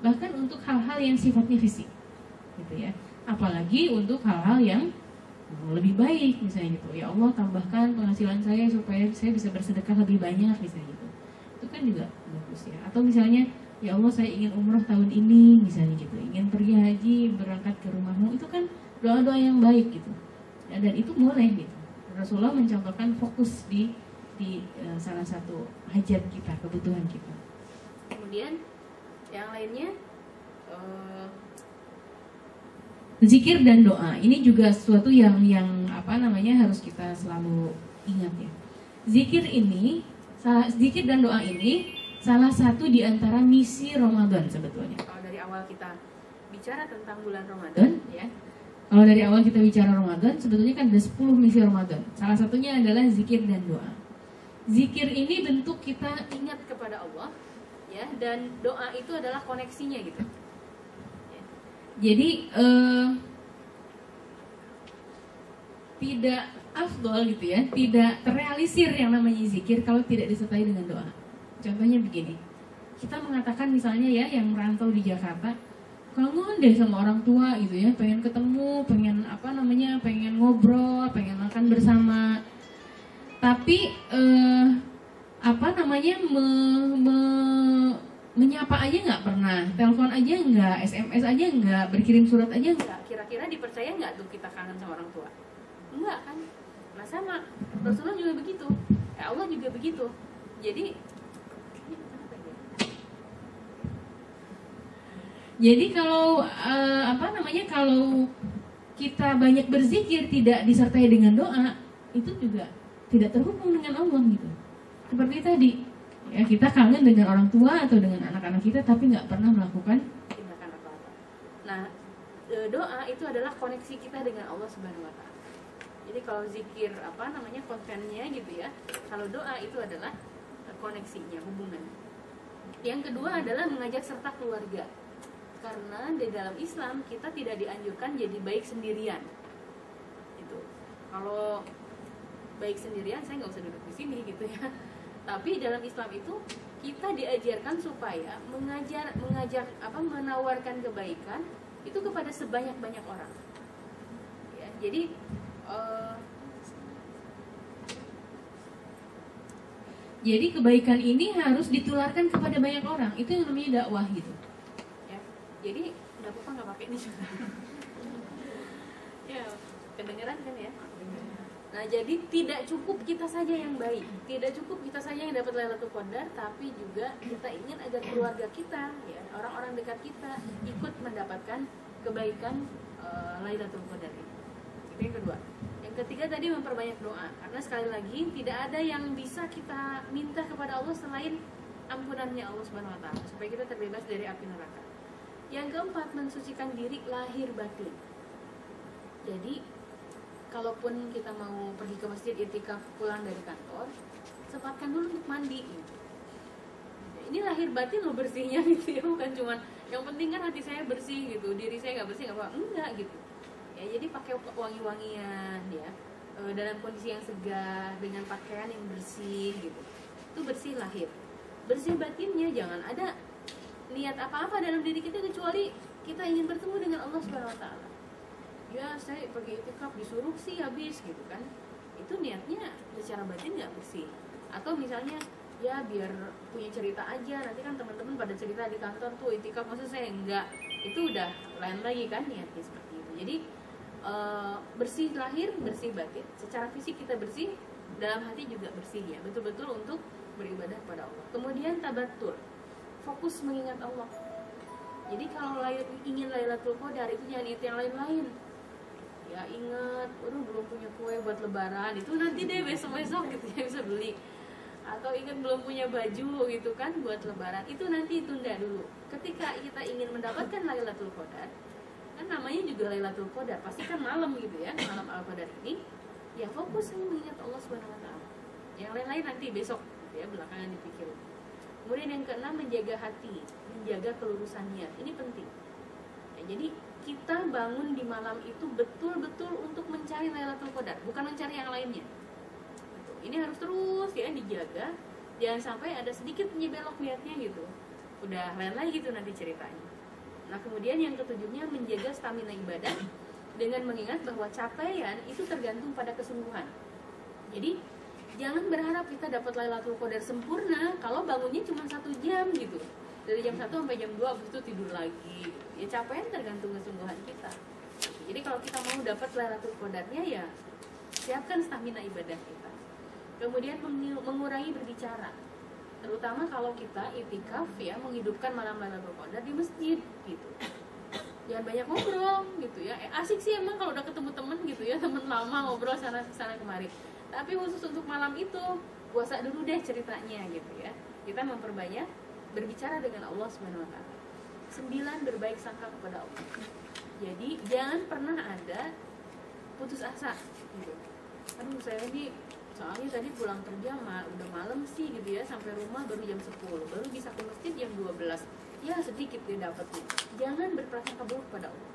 Speaker 1: Bahkan untuk hal-hal yang sifatnya fisik gitu ya. Apalagi untuk hal-hal yang lebih baik misalnya gitu, ya Allah tambahkan penghasilan saya supaya saya bisa bersedekah lebih banyak misalnya gitu, itu kan juga bagus ya. Atau misalnya ya Allah saya ingin umroh tahun ini misalnya gitu, ingin pergi haji berangkat ke rumahmu, itu kan doa-doa yang baik gitu ya, dan itu boleh gitu. Rasulullah mencontohkan fokus di salah satu hajat kita, kebutuhan kita. Kemudian yang lainnya zikir dan doa ini juga sesuatu yang harus kita selalu ingat ya. Zikir dan doa ini salah satu di antara misi Ramadan sebetulnya. Kalau dari awal kita bicara tentang bulan Ramadan ya. Kalau dari awal kita bicara Ramadan, sebetulnya kan ada 10 misi Ramadan. Salah satunya adalah zikir dan doa. Zikir ini bentuk kita ingat kepada Allah ya, dan doa itu adalah koneksinya gitu. Jadi tidak afdol gitu ya, tidak terrealisir yang namanya zikir kalau tidak disertai dengan doa. Contohnya begini, kita mengatakan misalnya ya yang merantau di Jakarta, kangen deh sama orang tua gitu ya, pengen ketemu, pengen ngobrol, pengen makan bersama. Tapi menyapa aja nggak pernah, telepon aja nggak, SMS aja nggak, berkirim surat aja nggak. Kira-kira dipercaya nggak tuh kita kangen sama orang tua? Enggak kan? Nah sama, Rasulullah juga begitu, Allah juga begitu. Jadi kalau kalau kita banyak berzikir tidak disertai dengan doa, itu juga tidak terhubung dengan Allah gitu. Seperti tadi. Ya, kita kangen dengan orang tua atau dengan anak-anak kita tapi nggak pernah melakukan tindakan apa-apa. Nah, doa itu adalah koneksi kita dengan Allah Subhanahu wa taala. Jadi kalau zikir kontennya gitu ya. Kalau doa itu adalah koneksinya, hubungan. Yang kedua adalah mengajak serta keluarga. Karena di dalam Islam kita tidak dianjurkan jadi baik sendirian. Itu. Kalau baik sendirian saya nggak usah duduk di sini gitu ya. Tapi dalam Islam itu kita diajarkan supaya menawarkan kebaikan itu kepada sebanyak-banyak orang. Ya, jadi kebaikan ini harus ditularkan kepada banyak orang. Itu yang namanya dakwah gitu. Ya, jadi nggak apa-apa nggak pakai ini juga. Ya, kedengeran kan ya? Nah, jadi tidak cukup kita saja yang baik, tidak cukup kita saja yang dapat Lailatul Qadar, tapi juga kita ingin agar keluarga kita, ya, orang-orang dekat kita ikut mendapatkan kebaikan Lailatul Qadar ini. Itu yang kedua. Yang
Speaker 2: Yang ketiga tadi memperbanyak doa, karena sekali lagi tidak ada yang bisa kita minta kepada Allah selain ampunannya Allah Subhanahu wa taala supaya kita terbebas dari api neraka. Yang keempat, mensucikan diri lahir batin. Jadi kalaupun kita mau pergi ke masjid itikaf pulang dari kantor, sempatkan dulu untuk mandi gitu. Ini lahir batin lo bersihnya gitu ya, bukan cuman yang penting kan hati saya bersih gitu, diri saya nggak bersih nggak apa, enggak gitu ya. Jadi pakai wangi-wangian ya, dalam kondisi yang segar dengan pakaian yang bersih gitu, itu bersih lahir. Bersih batinnya jangan ada niat apa-apa dalam diri kita kecuali kita ingin bertemu dengan Allah Subhanahu wa taala. Ya saya pergi itikaf disuruh sih habis gitu kan, itu niatnya secara batin nggak bersih. Atau misalnya ya biar punya cerita aja, nanti kan teman-teman pada cerita di kantor tuh itikaf, maksud saya enggak, itu udah lain lagi kan niatnya seperti itu. Jadi bersih lahir, bersih batin. Secara fisik kita bersih, dalam hati juga bersih ya, betul-betul untuk beribadah kepada Allah. Kemudian tabatur, fokus mengingat Allah. Jadi kalau ingin Lailatul Qadar itu jangan ingat yang lain-lain. Ya ingat, belum punya kue buat lebaran, itu nanti deh besok-besok gitu ya bisa beli. Atau ingat belum punya baju gitu kan buat lebaran, itu nanti tunda dulu. Ketika kita ingin mendapatkan Lailatul Qadar, kan namanya juga Lailatul Qadar, pasti kan malam gitu ya, malam Al-Qadar ini, ya fokus mengingat Allah Subhanahu wa taala. Yang lain-lain nanti besok gitu ya, belakangan dipikirin. Kemudian yang keenam, menjaga hati, menjaga kelurusan niat. Ini penting. Ya, jadi kita bangun di malam itu betul-betul untuk mencari Lailatul Qadar, bukan mencari yang lainnya. Ini harus terus ya dijaga, jangan sampai ada sedikit belok niatnya gitu, udah lain lagi gitu nanti ceritanya. Nah kemudian yang ketujuhnya, menjaga stamina ibadah dengan mengingat bahwa capaian itu tergantung pada kesungguhan. Jadi jangan berharap kita dapat Lailatul Qadar sempurna kalau bangunnya cuma 1 jam gitu, dari jam 1 sampai jam 2 habis itu tidur lagi. Ya capaian tergantung kesungguhan kita. Jadi kalau kita mau dapat Lailatul Qadarnya ya siapkan stamina ibadah kita. Kemudian mengurangi berbicara, terutama kalau kita itikaf ya, menghidupkan malam Lailatul Qadar di masjid gitu. Jangan banyak ngobrol gitu ya. Asik sih emang kalau udah ketemu temen gitu ya, temen lama ngobrol sana kemari. Tapi khusus untuk malam itu puasa dulu deh ceritanya gitu ya. Kita memperbanyak berbicara dengan Allah Subhanahu wa taala. 9, berbaik sangka kepada Allah. Jadi jangan pernah ada putus asa gitu. Aduh saya ini soalnya tadi pulang kerja udah malam sih gitu ya, sampai rumah baru jam 10, baru bisa ke masjid jam 12, ya sedikit dia dapatnya. Jangan berprasangka buruk pada Allah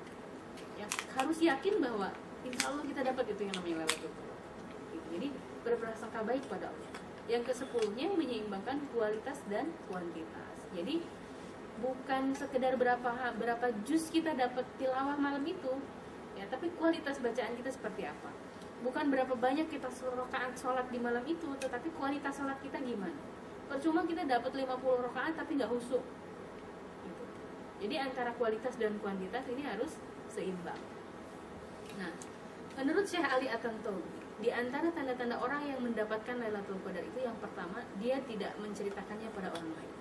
Speaker 2: ya, harus yakin bahwa insya Allah kita dapat itu yang namanya Lailatul Qadar gitu. Jadi berprasangka baik pada Allah. Yang ke-10-nya, menyeimbangkan kualitas dan kuantitas. Jadi bukan sekedar berapa juz kita dapat tilawah malam itu ya, tapi kualitas bacaan kita seperti apa. Bukan berapa banyak kita rakaat sholat di malam itu, tetapi kualitas sholat kita gimana. Percuma kita dapat 50 rakaat tapi nggak khusyuk gitu. Jadi antara kualitas dan kuantitas ini harus seimbang. Nah, menurut Syekh Ali At-Tantawi, di antara tanda-tanda orang yang mendapatkan Lailatul Qadar itu, yang pertama, dia tidak menceritakannya pada orang lain.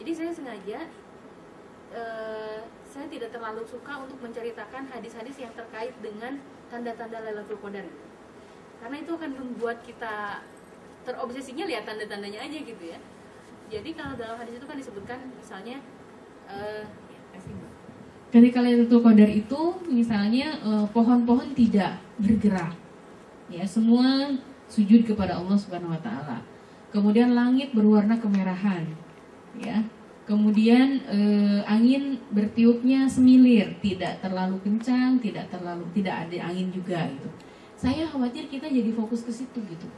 Speaker 2: Jadi saya sengaja saya tidak terlalu suka untuk menceritakan hadis-hadis yang terkait dengan tanda-tanda Lailatul Qadar, karena itu akan membuat kita terobsesinya lihat tanda-tandanya aja gitu ya. Jadi kalau dalam hadis itu kan disebutkan misalnya
Speaker 1: ketika Lailatul Qadar itu misalnya pohon-pohon tidak bergerak ya, semua sujud kepada Allah Subhanahu wa taala. Kemudian langit berwarna kemerahan ya. Kemudian angin bertiupnya semilir, tidak terlalu kencang, tidak ada angin juga gitu. Saya khawatir kita jadi fokus ke situ gitu.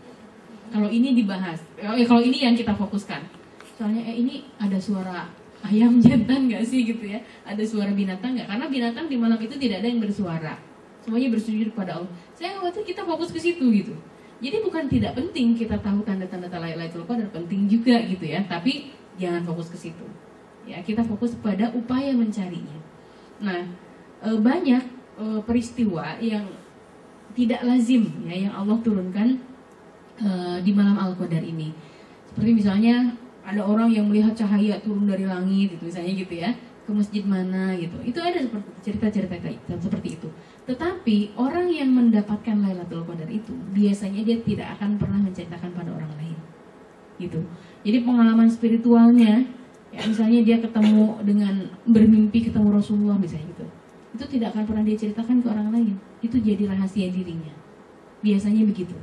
Speaker 1: Kalau ini dibahas, kalau ini yang kita fokuskan. Soalnya ini ada suara ayam jantan nggak sih gitu ya? Ada suara binatang nggak? Karena binatang di malam itu tidak ada yang bersuara, semuanya bersujud kepada Allah. Saya khawatir kita fokus ke situ gitu. Jadi bukan tidak penting kita tahu tanda-tanda Lailatul Qadar, penting juga gitu ya. Tapi jangan fokus ke situ. Ya, kita fokus pada upaya mencarinya. Nah, banyak peristiwa yang tidak lazim ya yang Allah turunkan di malam Al-Qadar ini. Seperti misalnya ada orang yang melihat cahaya turun dari langit gitu, misalnya gitu ya, ke masjid mana gitu. Itu ada seperti cerita-cerita seperti itu. Tetapi orang yang mendapatkan Lailatul Qadar itu biasanya dia tidak akan pernah menceritakan pada orang lain, gitu. Jadi pengalaman spiritualnya, ya misalnya dia ketemu dengan bermimpi ketemu Rasulullah misalnya gitu, itu tidak akan pernah dia ceritakan ke orang lain. Itu jadi rahasia dirinya. Biasanya begitu.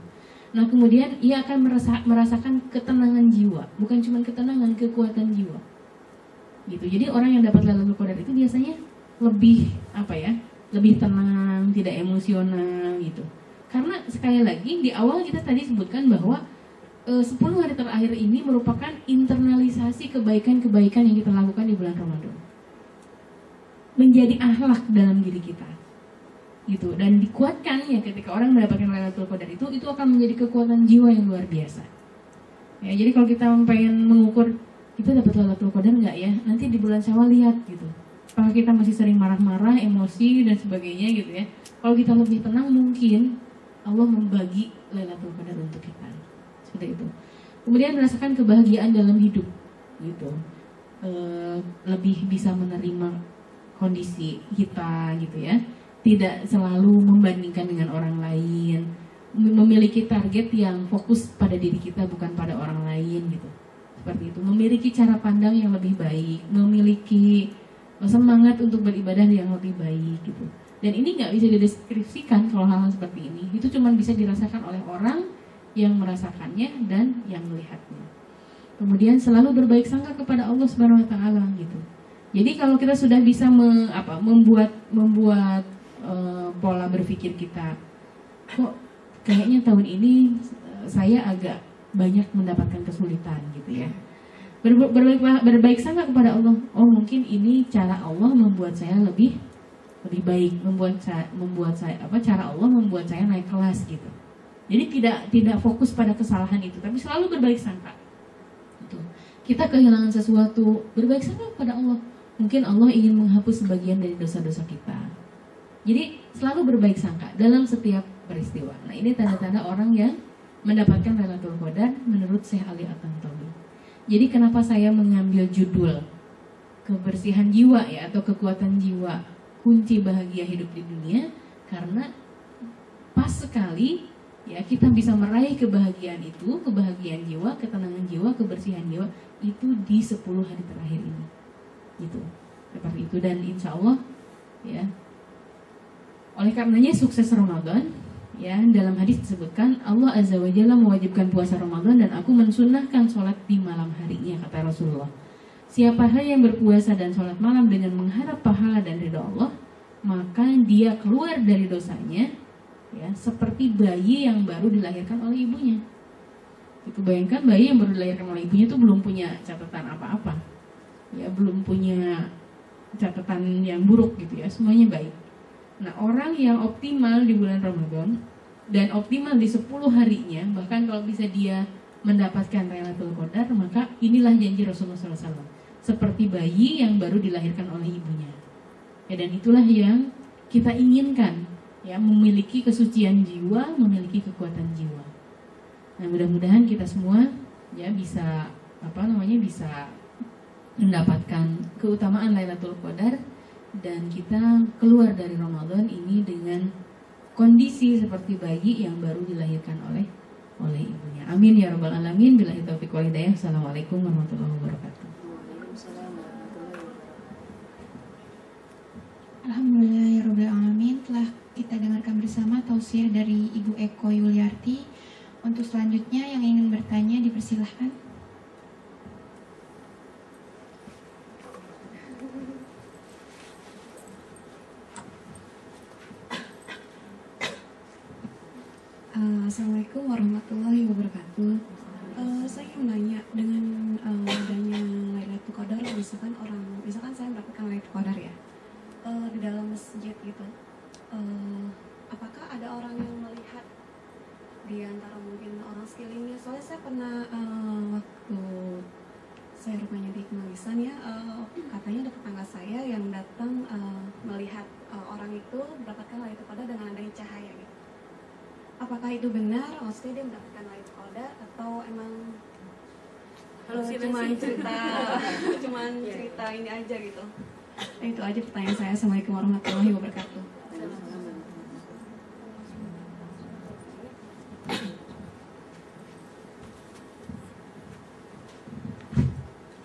Speaker 1: Nah kemudian ia akan merasakan ketenangan jiwa, bukan cuma ketenangan, kekuatan jiwa, gitu. Jadi orang yang dapat Lailatul Qadar itu biasanya lebih lebih tenang, tidak emosional gitu. Karena sekali lagi di awal kita tadi sebutkan bahwa 10 hari terakhir ini merupakan internalisasi kebaikan-kebaikan yang kita lakukan di bulan Ramadan. Menjadi akhlak dalam diri kita. Gitu. Dan dikuatkannya ketika orang mendapatkan Lailatul Qadar itu akan menjadi kekuatan jiwa yang luar biasa. Ya, jadi kalau kita pengen mengukur kita dapat Lailatul Qadar enggak ya? Nanti di bulan Syawal lihat gitu. Kalau kita masih sering marah-marah, emosi dan sebagainya gitu ya. Kalau kita lebih tenang mungkin Allah membagi Lailatul Qadar untuk kita. Seperti itu. Kemudian merasakan kebahagiaan dalam hidup gitu. Lebih bisa menerima kondisi kita gitu ya. Tidak selalu membandingkan dengan orang lain. Memiliki target yang fokus pada diri kita bukan pada orang lain gitu. Seperti itu. Memiliki cara pandang yang lebih baik, memiliki semangat untuk beribadah yang lebih baik gitu. Dan ini nggak bisa dideskripsikan kalau hal-hal seperti ini. Itu cuma bisa dirasakan oleh orang yang merasakannya dan yang melihatnya. Kemudian selalu berbaik sangka kepada Allah Subhanahu Wa Taala gitu. Jadi kalau kita sudah bisa membuat pola berpikir kita, kok kayaknya tahun ini saya agak banyak mendapatkan kesulitan gitu ya. Berbaik sangka kepada Allah. Oh mungkin ini cara Allah membuat saya lebih baik, cara Allah membuat saya naik kelas gitu. Jadi tidak fokus pada kesalahan itu, tapi selalu berbaik sangka. Gitu. Kita kehilangan sesuatu, berbaik sangka kepada Allah. Mungkin Allah ingin menghapus sebagian dari dosa-dosa kita. Jadi selalu berbaik sangka dalam setiap peristiwa. Nah ini tanda-tanda orang yang mendapatkan Lailatul Qadar menurut Syekh Ali At-Tantawi. Jadi kenapa saya mengambil judul kebersihan jiwa ya atau kekuatan jiwa kunci bahagia hidup di dunia, karena pas sekali ya kita bisa meraih kebahagiaan itu, kebahagiaan jiwa, ketenangan jiwa, kebersihan jiwa itu di 10 hari terakhir ini. Gitu. Seperti itu dan insya Allah ya. Oleh karenanya sukses Ramadan. Ya, dalam hadis disebutkan Allah Azza wa Jalla mewajibkan puasa Ramadan dan aku mensunnahkan sholat di malam harinya, kata Rasulullah. Siapa yang berpuasa dan sholat malam dengan mengharap pahala dan ridha Allah, maka dia keluar dari dosanya ya seperti bayi yang baru dilahirkan oleh ibunya. Itu bayangkan bayi yang baru dilahirkan oleh ibunya itu belum punya catatan apa-apa. Ya, belum punya catatan yang buruk gitu ya, semuanya baik. Nah orang yang optimal di bulan Ramadan dan optimal di 10 harinya, bahkan kalau bisa dia mendapatkan Lailatul Qadar, maka inilah janji Rasulullah SAW. Seperti bayi yang baru dilahirkan oleh ibunya. Ya, dan itulah yang kita inginkan, ya, memiliki kesucian jiwa, memiliki kekuatan jiwa. Nah mudah-mudahan kita semua ya bisa bisa mendapatkan keutamaan Lailatul Qadar. Dan kita keluar dari Ramadan ini dengan kondisi seperti bayi yang baru dilahirkan oleh ibunya. Amin ya rabbal alamin. Billahi taufiq wal hidayah. Assalamualaikum warahmatullahi wabarakatuh.
Speaker 3: Alhamdulillahirabbil alamin. Telah kita dengarkan bersama tausiah dari Ibu Eko Yuliarti. Untuk selanjutnya yang ingin bertanya dipersilahkan.
Speaker 4: Assalamualaikum warahmatullahi wabarakatuh. Saya ingin nanya, dengan adanya Lailatul Qadar, misalkan saya mendapatkan Lailatul Qadar ya di dalam masjid gitu, apakah ada orang yang melihat di antara mungkin orang sekelilingnya? Soalnya saya pernah waktu saya rumahnya di Kemanggisan ya, katanya ada tetangga saya yang datang melihat orang itu mendapatkan Lailatul Qadar dengan adanya cahaya gitu. Apakah itu benar? Maksudnya dia mendapatkan Lailatul Qadar atau emang cuman cerita ini aja gitu? Itu aja pertanyaan saya. Assalamualaikum warahmatullahi wabarakatuh.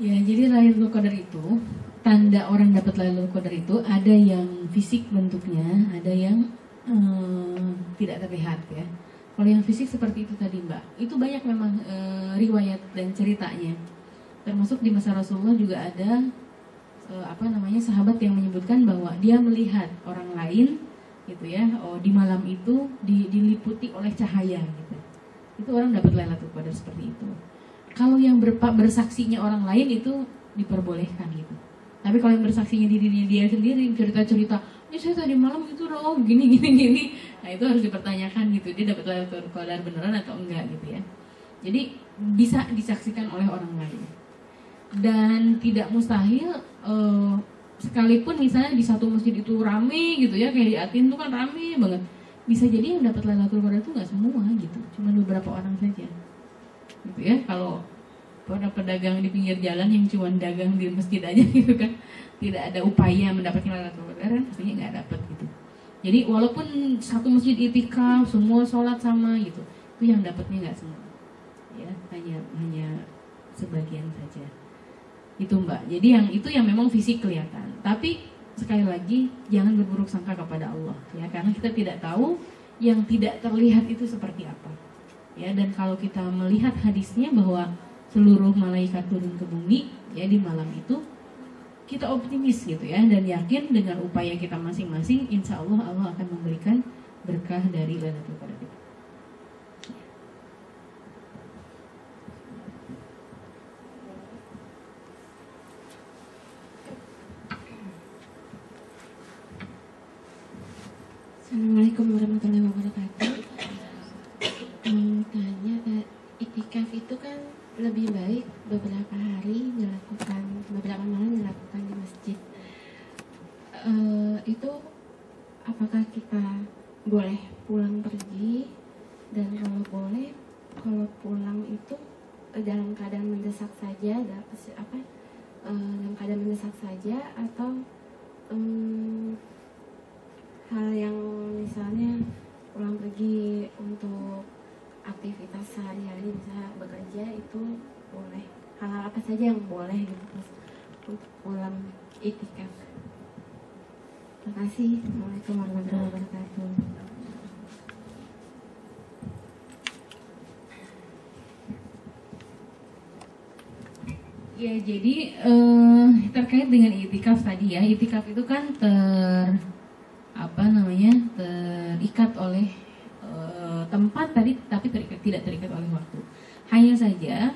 Speaker 1: Ya, jadi Lailatul Qadar itu, tanda orang dapat Lailatul Qadar itu ada yang fisik bentuknya, ada yang tidak terlihat ya. Kalau yang fisik seperti itu tadi Mbak, itu banyak memang riwayat dan ceritanya. Termasuk di masa Rasulullah juga ada sahabat yang menyebutkan bahwa dia melihat orang lain gitu ya, di malam itu diliputi oleh cahaya gitu. Itu orang dapat Lailatul Qadar seperti itu. Kalau yang bersaksinya orang lain itu diperbolehkan gitu. Tapi kalau yang bersaksinya dirinya dia sendiri, cerita-cerita, ini saya tadi malam itu loh gini, nah itu harus dipertanyakan gitu. Dia dapat Lailatul Qadar beneran atau enggak gitu ya. Jadi bisa disaksikan oleh orang lain. Dan tidak mustahil sekalipun misalnya di satu masjid itu rame gitu ya, kayak di Atin itu kan rame banget. Bisa jadi yang dapat Lailatul Qadar itu nggak semua gitu, cuma beberapa orang saja. Gitu ya, kalau para pedagang di pinggir jalan yang cuma dagang di masjid aja gitu kan, tidak ada upaya mendapatkan Lailatul Qadar, pastinya nggak dapat gitu. Jadi walaupun satu masjid itikaf semua sholat sama gitu, itu yang dapatnya nggak semua, ya hanya sebagian saja. Itu Mbak. Jadi yang itu yang memang fisik kelihatan. Tapi sekali lagi jangan berburuk sangka kepada Allah ya, karena kita tidak tahu yang tidak terlihat itu seperti apa. Ya, dan kalau kita melihat hadisnya bahwa seluruh malaikat turun ke bumi ya di malam itu, kita optimis gitu ya, dan yakin dengan upaya kita masing-masing, insya Allah Allah akan memberikan berkah dari Lailatul Qadar itu.
Speaker 5: Assalamualaikum warahmatullahi wabarakatuh. Tanya, itikaf itu kan lebih baik beberapa malam dilakukan di masjid. Itu apakah kita boleh pulang pergi, dan kalau boleh, kalau pulang itu dalam keadaan mendesak saja, dalam keadaan mendesak saja, atau hal yang misalnya pulang pergi untuk aktivitas sehari-hari, misalnya bekerja, itu boleh. Hal-hal apa saja yang boleh gitu untuk pulang itikaf. Terima kasih. Assalamualaikum warahmatullahi wabarakatuh.
Speaker 1: Ya, jadi terkait dengan itikaf tadi ya, itikaf itu kan terikat oleh tempat tadi, tapi tidak terikat oleh waktu. Hanya saja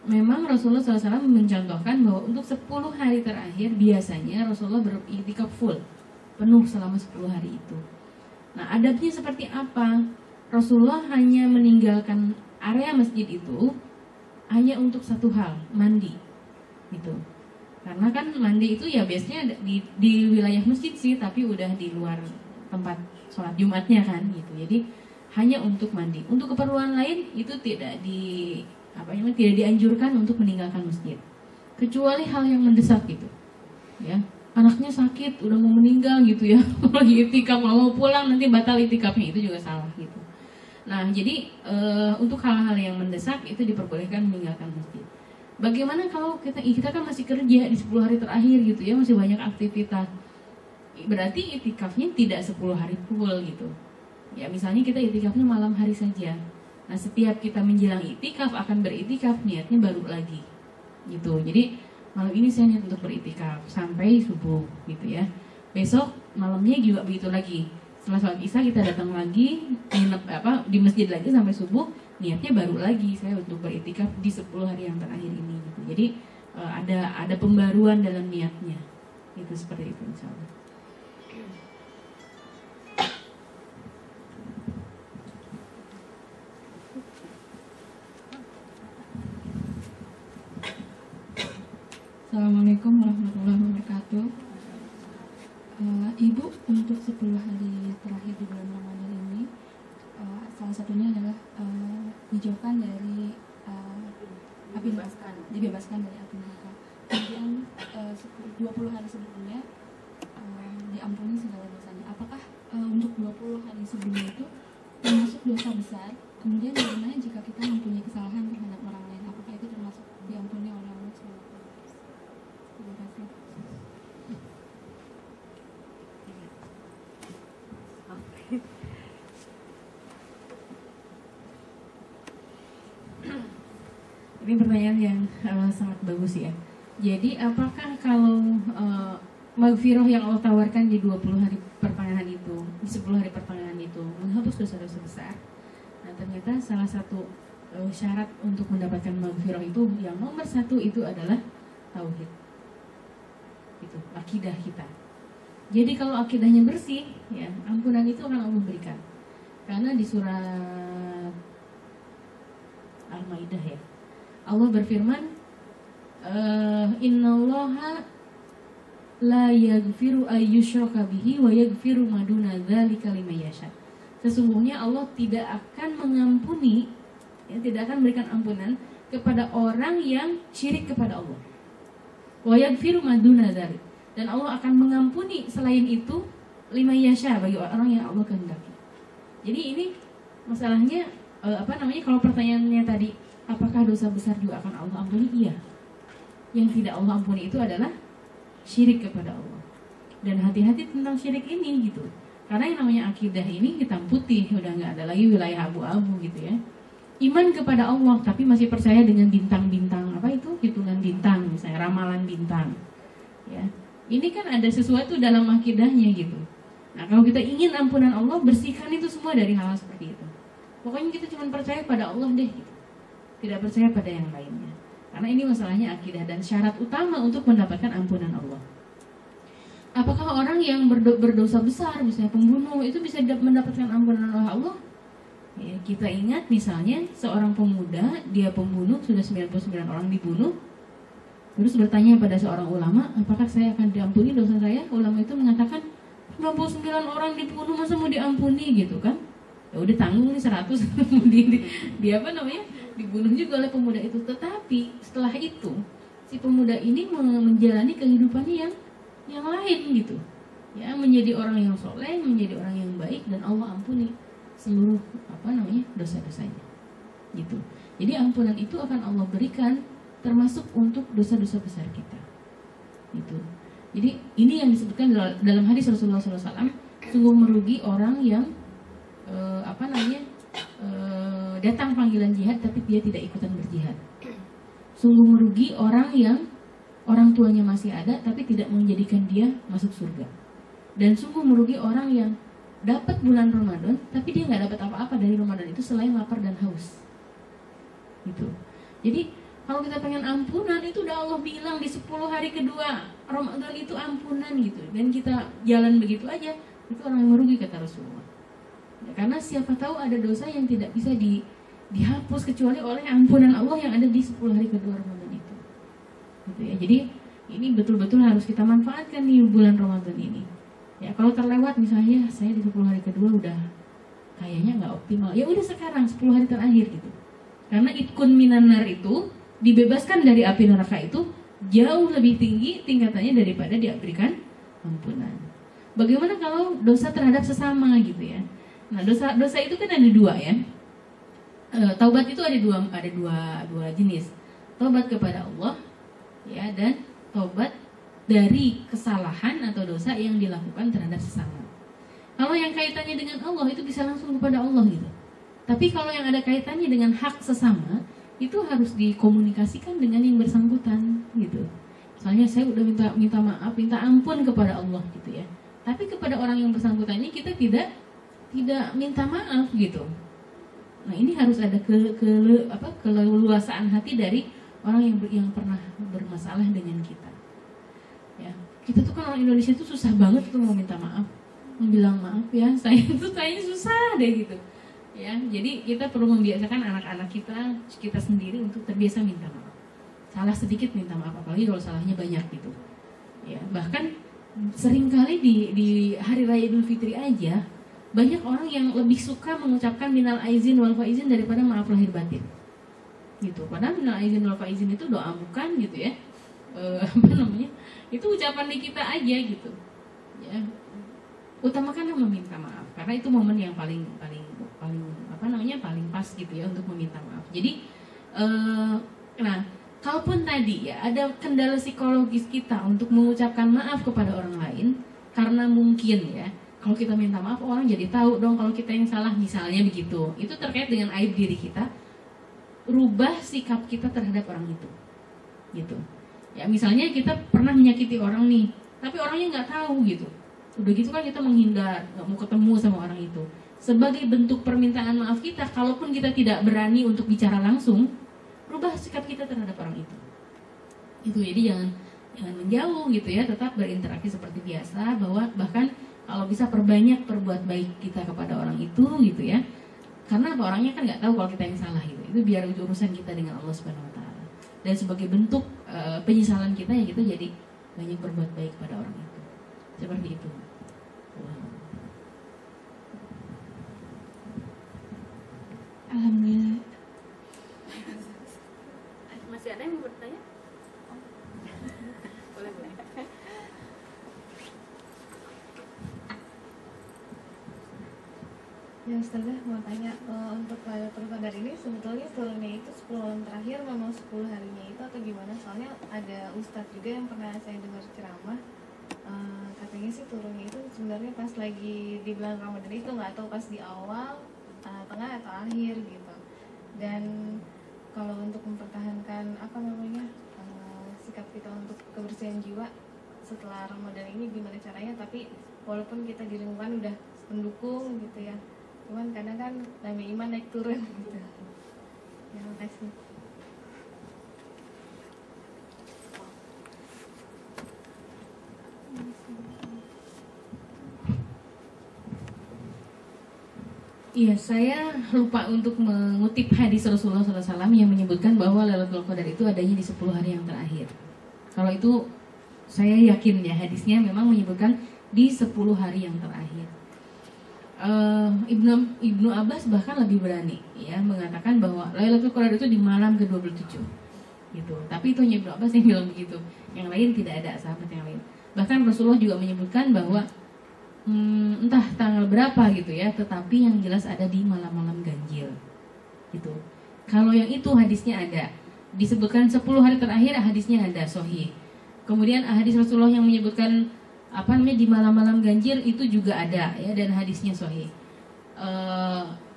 Speaker 1: memang Rasulullah SAW mencontohkan bahwa untuk 10 hari terakhir biasanya Rasulullah beriktikaf full, penuh selama 10 hari itu. Nah, adabnya seperti apa? Rasulullah hanya meninggalkan area masjid itu hanya untuk satu hal, mandi gitu. Karena kan mandi itu ya biasanya di wilayah masjid sih, tapi udah di luar tempat sholat Jumatnya kan gitu. Jadi hanya untuk mandi. Untuk keperluan lain itu tidak dianjurkan untuk meninggalkan masjid. Kecuali hal yang mendesak gitu. Ya, anaknya sakit, udah mau meninggal gitu ya. Lagi itikaf mau pulang, nanti batal itikafnya, itu juga salah gitu. Nah, jadi untuk hal-hal yang mendesak itu diperbolehkan meninggalkan masjid. Bagaimana kalau kita kan masih kerja di 10 hari terakhir gitu ya, masih banyak aktivitas. Berarti itikafnya tidak 10 hari full gitu. Ya, misalnya kita itikafnya malam hari saja. Nah, setiap kita menjelang itikaf akan beritikaf, niatnya baru lagi gitu. Jadi malam ini saya niat untuk beritikaf sampai subuh gitu ya. Besok malamnya juga begitu lagi. Setelah sholat isya kita datang lagi, nginep di masjid lagi sampai subuh, niatnya baru lagi saya untuk beritikaf di 10 hari yang terakhir ini gitu. Jadi ada pembaruan dalam niatnya. Itu seperti itu insyaallah.
Speaker 3: Assalamualaikum warahmatullahi wabarakatuh. Ibu, untuk 10 hari terakhir di bulan Ramadan ini, salah satunya adalah dijauhkan dari dibebaskan dari api neraka. Kemudian 20 hari sebelumnya diampuni segala dosanya. Apakah untuk 20 hari sebelumnya itu termasuk dosa besar? Kemudian bagaimana jika kita mempunyai kesalahan terhadap orang lain? Apakah itu termasuk diampuni oleh Allah SWT?
Speaker 1: Ini pertanyaan yang sangat bagus ya. Jadi apakah kalau maghfirah yang Allah tawarkan di 20 hari pertengahan itu, di 10 hari pertengahan itu menghapus dosa-dosa besar? Nah, ternyata salah satu syarat untuk mendapatkan maghfirah itu yang nomor satu itu adalah tauhid. Itu akidah kita. Jadi kalau akidahnya bersih, ya ampunan itu akan Allah berikan. Karena di surat Al-Maidah ya, Allah berfirman, Innallaha la yaghfiru ayyushraka bihi wa yaghfiru ma duna dzalika liman yasha. Sesungguhnya Allah tidak akan mengampuni, ya, tidak akan memberikan ampunan kepada orang yang syirik kepada Allah. Wa yaghfiru ma duna dzalik. Dan Allah akan mengampuni selain itu liman yasha, bagi orang yang Allah kehendaki. Jadi ini masalahnya kalau pertanyaannya tadi apakah dosa besar juga akan Allah ampuni? Iya. Yang tidak Allah ampuni itu adalah syirik kepada Allah. Dan hati-hati tentang syirik ini gitu. Karena yang namanya akidah ini hitam putih, udah nggak ada lagi wilayah abu-abu gitu ya. Iman kepada Allah tapi masih percaya dengan bintang-bintang, hitungan bintang, misalnya ramalan bintang. Ya. Ini kan ada sesuatu dalam akidahnya gitu. Nah, kalau kita ingin ampunan Allah, bersihkan itu semua dari hal seperti itu. Pokoknya kita cuma percaya pada Allah deh gitu. Tidak percaya pada yang lainnya. Karena ini masalahnya akidah dan syarat utama untuk mendapatkan ampunan Allah. Apakah orang yang berdosa besar, misalnya pembunuh, itu bisa mendapatkan ampunan Allah? Ya, kita ingat misalnya seorang pemuda, dia pembunuh, sudah 99 orang dibunuh, terus bertanya pada seorang ulama, apakah saya akan diampuni dosa saya? Ulama itu mengatakan, 99 orang dibunuh, masa mau diampuni gitu kan? Ya udah tanggung nih 100 dibunuh juga oleh pemuda itu. Tetapi setelah itu si pemuda ini menjalani kehidupannya yang lain gitu, ya, menjadi orang yang soleh, menjadi orang yang baik, dan Allah ampuni seluruh dosa-dosanya gitu. Jadi ampunan itu akan Allah berikan termasuk untuk dosa-dosa besar kita gitu. Jadi ini yang disebutkan dalam hadis Rasulullah SAW, sungguh merugi orang yang datang panggilan jihad tapi dia tidak ikutan berjihad. Sungguh merugi orang yang orang tuanya masih ada tapi tidak menjadikan dia masuk surga. Dan sungguh merugi orang yang dapat bulan Ramadan tapi dia nggak dapat apa-apa dari Ramadan itu selain lapar dan haus. Gitu. Jadi kalau kita pengen ampunan, itu udah Allah bilang di 10 hari kedua Ramadan itu ampunan gitu. Dan kita jalan begitu aja, itu orang yang merugi kata Rasulullah. Ya, karena siapa tahu ada dosa yang tidak bisa dihapus kecuali oleh ampunan Allah yang ada di 10 hari kedua Ramadan itu. Gitu ya. Jadi ini betul-betul harus kita manfaatkan nih bulan Ramadan ini. Ya, kalau terlewat misalnya saya di 10 hari kedua udah kayaknya nggak optimal. Ya udah sekarang 10 hari terakhir gitu. Karena itkun minanar itu dibebaskan dari api neraka itu jauh lebih tinggi tingkatannya daripada diberikan ampunan. Bagaimana kalau dosa terhadap sesama gitu ya? Nah, dosa itu kan ada dua ya. Taubat itu ada dua jenis. Taubat kepada Allah ya, dan taubat dari kesalahan atau dosa yang dilakukan terhadap sesama. Kalau yang kaitannya dengan Allah itu bisa langsung kepada Allah gitu. Tapi kalau yang ada kaitannya dengan hak sesama itu harus dikomunikasikan dengan yang bersangkutan gitu. Misalnya saya udah minta maaf, minta ampun kepada Allah gitu ya. Tapi kepada orang yang bersangkutan ini kita tidak minta maaf gitu. Nah, ini harus ada keleluasaan hati dari orang yang pernah bermasalah dengan kita. Ya, kita tuh kan orang Indonesia tuh susah banget tuh mau minta maaf, mau bilang maaf ya, saya kayaknya susah deh gitu. Ya, jadi kita perlu membiasakan anak-anak kita sendiri untuk terbiasa minta maaf. Salah sedikit minta maaf, apalagi kalau salahnya banyak gitu. Ya, bahkan seringkali di hari raya Idul Fitri aja banyak orang yang lebih suka mengucapkan minal aizin wal faizin daripada maaf lahir batin. Gitu. Padahal minal aizin wal faizin itu doa bukan gitu ya. Itu ucapan di kita aja gitu. Ya. Utamakanlah meminta maaf karena itu momen yang paling pas gitu ya untuk meminta maaf. Jadi nah, kalaupun tadi ya ada kendala psikologis kita untuk mengucapkan maaf kepada orang lain karena mungkin ya kalau kita minta maaf orang jadi tahu dong kalau kita yang salah misalnya begitu. Itu terkait dengan aib diri kita. rubah sikap kita terhadap orang itu, gitu. Ya misalnya kita pernah menyakiti orang nih, tapi orangnya nggak tahu gitu. Udah gitu kan kita menghindar, nggak mau ketemu sama orang itu. Sebagai bentuk permintaan maaf kita, kalaupun kita tidak berani untuk bicara langsung, rubah sikap kita terhadap orang itu. Itu jadi jangan menjauh gitu ya, tetap berinteraksi seperti biasa, bahwa bahkan kalau bisa perbanyak perbuat baik kita kepada orang itu gitu ya. Karena apa, orangnya kan nggak tahu kalau kita yang salah gitu. Itu biar urusan kita dengan Allah Subhanahu Wa Taala. Dan sebagai bentuk penyesalan kita ya kita jadi banyak berbuat baik pada orang itu. Seperti itu. Wow.
Speaker 3: Alhamdulillah.
Speaker 2: Masih ada yang mau bertanya? Boleh.
Speaker 6: Ya Ustazah mau tanya, untuk Lailatul Qadar ini sebetulnya turunnya itu 10 malam terakhir memang 10 harinya itu atau gimana? Soalnya ada Ustadz juga yang pernah saya dengar ceramah, katanya sih turunnya itu sebenarnya pas lagi di bulan Ramadan itu, nggak tahu pas di awal, tengah atau akhir gitu. Dan kalau untuk mempertahankan sikap kita untuk kebersihan jiwa setelah Ramadan ini gimana caranya, tapi walaupun kita di lingkungan udah mendukung gitu ya, cuman kadang kan namanya iman naik turun gitu. Ya, makasih.
Speaker 1: Iya, saya lupa untuk mengutip hadis Rasulullah SAW yang menyebutkan bahwa Lailatul Qadar itu adanya di 10 hari yang terakhir. Kalau itu saya yakin ya hadisnya memang menyebutkan di 10 hari yang terakhir. Ibnu Abbas bahkan lebih berani ya mengatakan bahwa Lailatul Qadar itu di malam ke-27 gitu. Tapi itu hanya Ibnu Abbas yang bilang begitu. Yang lain tidak ada sahabat yang lain. Bahkan Rasulullah juga menyebutkan bahwa entah tanggal berapa gitu ya, tetapi yang jelas ada di malam-malam ganjil gitu. Kalau yang itu hadisnya ada, disebutkan 10 hari terakhir, hadisnya ada sahih. Kemudian hadis Rasulullah yang menyebutkan di malam-malam ganjil itu juga ada ya, dan hadisnya sahih.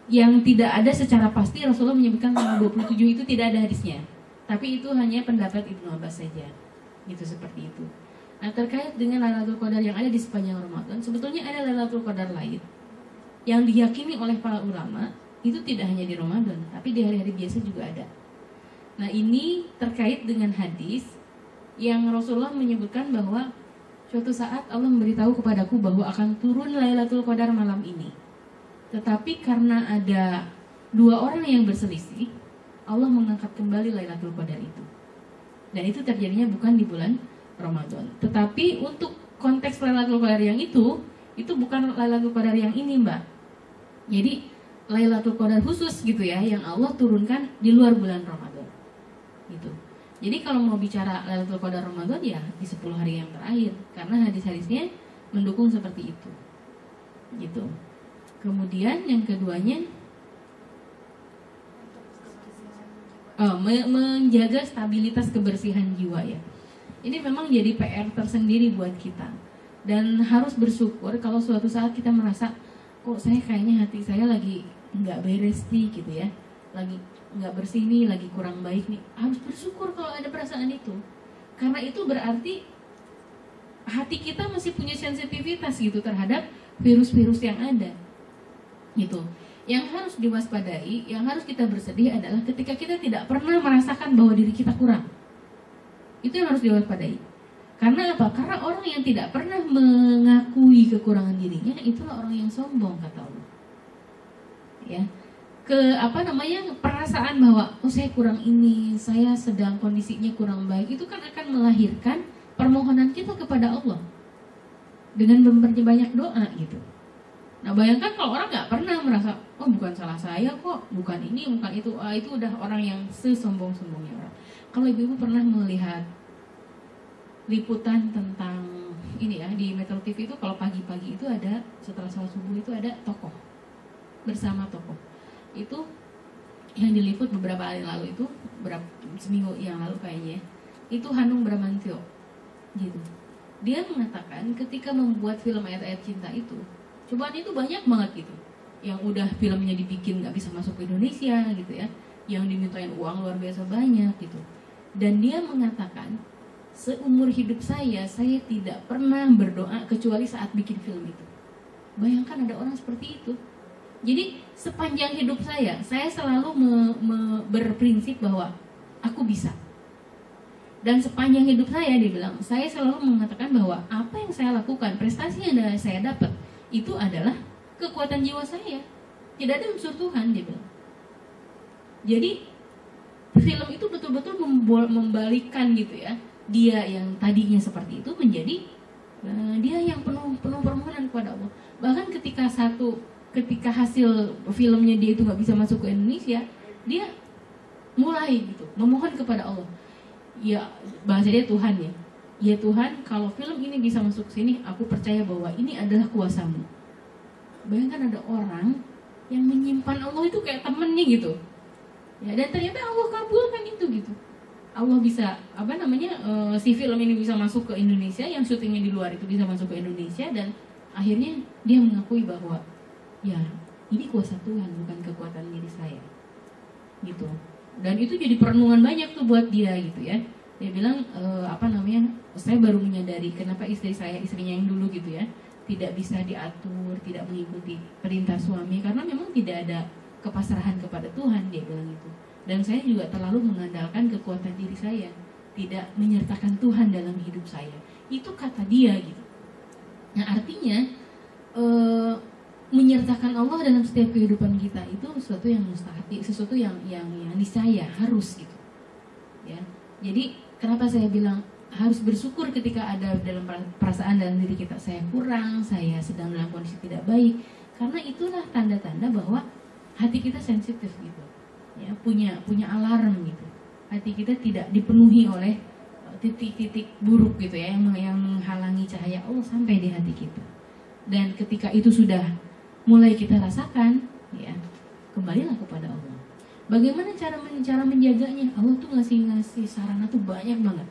Speaker 1: Yang tidak ada secara pasti Rasulullah menyebutkan tanggal 27 itu tidak ada hadisnya. Tapi itu hanya pendapat Ibnu Abbas saja. Gitu, seperti itu. Nah, terkait dengan Lailatul Qadar yang ada di sepanjang Ramadan, sebetulnya ada Lailatul Qadar lain yang diyakini oleh para ulama, itu tidak hanya di Ramadan, tapi di hari-hari biasa juga ada. Nah, ini terkait dengan hadis yang Rasulullah menyebutkan bahwa suatu saat Allah memberitahu kepadaku bahwa akan turun Lailatul Qadar malam ini. Tetapi karena ada 2 orang yang berselisih, Allah mengangkat kembali Lailatul Qadar itu. Dan itu terjadinya bukan di bulan Ramadan. Tetapi untuk konteks Lailatul Qadar yang itu bukan Lailatul Qadar yang ini, Mbak. Jadi Lailatul Qadar khusus gitu ya, yang Allah turunkan di luar bulan Ramadan. Gitu. Jadi kalau mau bicara Lailatul Qadar Ramadan ya di 10 hari yang terakhir, karena hadis-hadisnya mendukung seperti itu. Gitu. Kemudian yang keduanya menjaga stabilitas kebersihan jiwa ya. Ini memang jadi PR tersendiri buat kita. Dan harus bersyukur kalau suatu saat kita merasa, kok saya kayaknya hati saya lagi nggak beres nih gitu ya, lagi nggak bersih nih, lagi kurang baik nih. Harus bersyukur kalau ada perasaan itu, karena itu berarti hati kita masih punya sensitivitas gitu terhadap virus-virus yang ada gitu. Yang harus diwaspadai, yang harus kita bersedih adalah ketika kita tidak pernah merasakan bahwa diri kita kurang. Itu yang harus diwaspadai. Karena apa? Karena orang yang tidak pernah mengakui kekurangan dirinya, itulah orang yang sombong, kata Allah. Ya. Perasaan bahwa saya kurang ini, saya sedang kondisinya kurang baik, itu kan akan melahirkan permohonan kita kepada Allah dengan memperbanyak doa gitu. Nah, bayangkan kalau orang nggak pernah merasa, oh bukan salah saya kok, bukan ini, bukan itu, itu udah orang yang sesombong-sombongnya orang. Kalau ibu-ibu pernah melihat liputan tentang ini ya di Metro TV itu, kalau pagi-pagi itu ada, setelah salat subuh itu ada tokoh bersama tokoh itu yang diliput beberapa hari lalu, itu seminggu yang lalu kayaknya, itu Hanung Bramantyo gitu. Dia mengatakan ketika membuat film Ayat-Ayat Cinta itu, cobaan itu banyak banget gitu, yang udah filmnya dibikin nggak bisa masuk ke Indonesia gitu ya, yang dimintain uang luar biasa banyak gitu. Dan dia mengatakan, seumur hidup saya tidak pernah berdoa kecuali saat bikin film itu. Bayangkan ada orang seperti itu. Jadi sepanjang hidup saya selalu berprinsip bahwa aku bisa. Dan sepanjang hidup saya, dia bilang, saya selalu mengatakan bahwa apa yang saya lakukan, prestasi yang saya dapat, itu adalah kekuatan jiwa saya. Tidak ada unsur Tuhan, dia bilang. Jadi film itu betul-betul membalikkan gitu ya. Dia yang tadinya seperti itu menjadi dia yang penuh permohonan kepada Allah. Bahkan ketika hasil filmnya dia itu nggak bisa masuk ke Indonesia, dia mulai gitu memohon kepada Allah. Ya bahasa dia Tuhan ya. Ya Tuhan, kalau film ini bisa masuk sini, aku percaya bahwa ini adalah kuasa-Mu. Bayangkan ada orang yang menyimpan Allah itu kayak temennya gitu. Ya, dan ternyata Allah kabulkan itu gitu. Allah bisa si film ini bisa masuk ke Indonesia, yang syutingnya di luar itu bisa masuk ke Indonesia, dan akhirnya dia mengakui bahwa ya ini kuasa Tuhan, bukan kekuatan diri saya gitu. Dan itu jadi perenungan banyak tuh buat dia gitu ya. Dia bilang saya baru menyadari kenapa istrinya yang dulu gitu ya tidak bisa diatur, tidak mengikuti perintah suami, karena memang tidak ada kepasrahan kepada Tuhan, dia bilang itu. Dan saya juga terlalu mengandalkan kekuatan diri saya, tidak menyertakan Tuhan dalam hidup saya. Itu kata dia gitu. Nah artinya menyertakan Allah dalam setiap kehidupan kita itu sesuatu yang mustahil, sesuatu yang niscaya harus gitu. Ya. Jadi kenapa saya bilang harus bersyukur ketika ada dalam perasaan dalam diri kita saya kurang, saya sedang dalam kondisi tidak baik, karena itulah tanda-tanda bahwa hati kita sensitif gitu. Ya, punya alarm gitu. Hati kita tidak dipenuhi oleh titik-titik buruk gitu ya yang menghalangi cahaya Allah sampai di hati kita. Dan ketika itu sudah mulai kita rasakan, ya, kembalilah kepada Allah. Bagaimana cara menjaganya? Allah tuh ngasih sarana tuh banyak banget.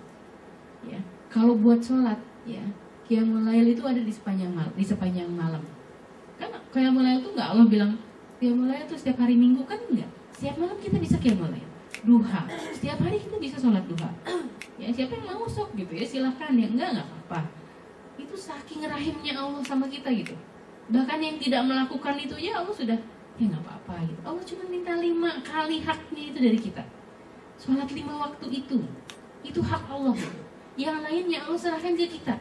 Speaker 1: Ya, kalau buat sholat, ya, qiyamul lail itu ada di sepanjang malam. Kan qiyamul lail itu nggak Allah bilang qiyamul lail itu setiap hari Minggu, kan enggak. Setiap malam kita bisa qiyamul lail. Duha, setiap hari kita bisa sholat duha. Ya, siapa yang mau sok gitu ya, silahkan ya, enggak apa-apa. Itu saking rahimnya Allah sama kita gitu. Bahkan yang tidak melakukan itu ya Allah sudah ya nggak apa-apa gitu. Allah cuma minta 5 kali haknya itu dari kita. Sholat 5 waktu itu hak Allah gitu. Yang lainnya Allah serahkan ke kita.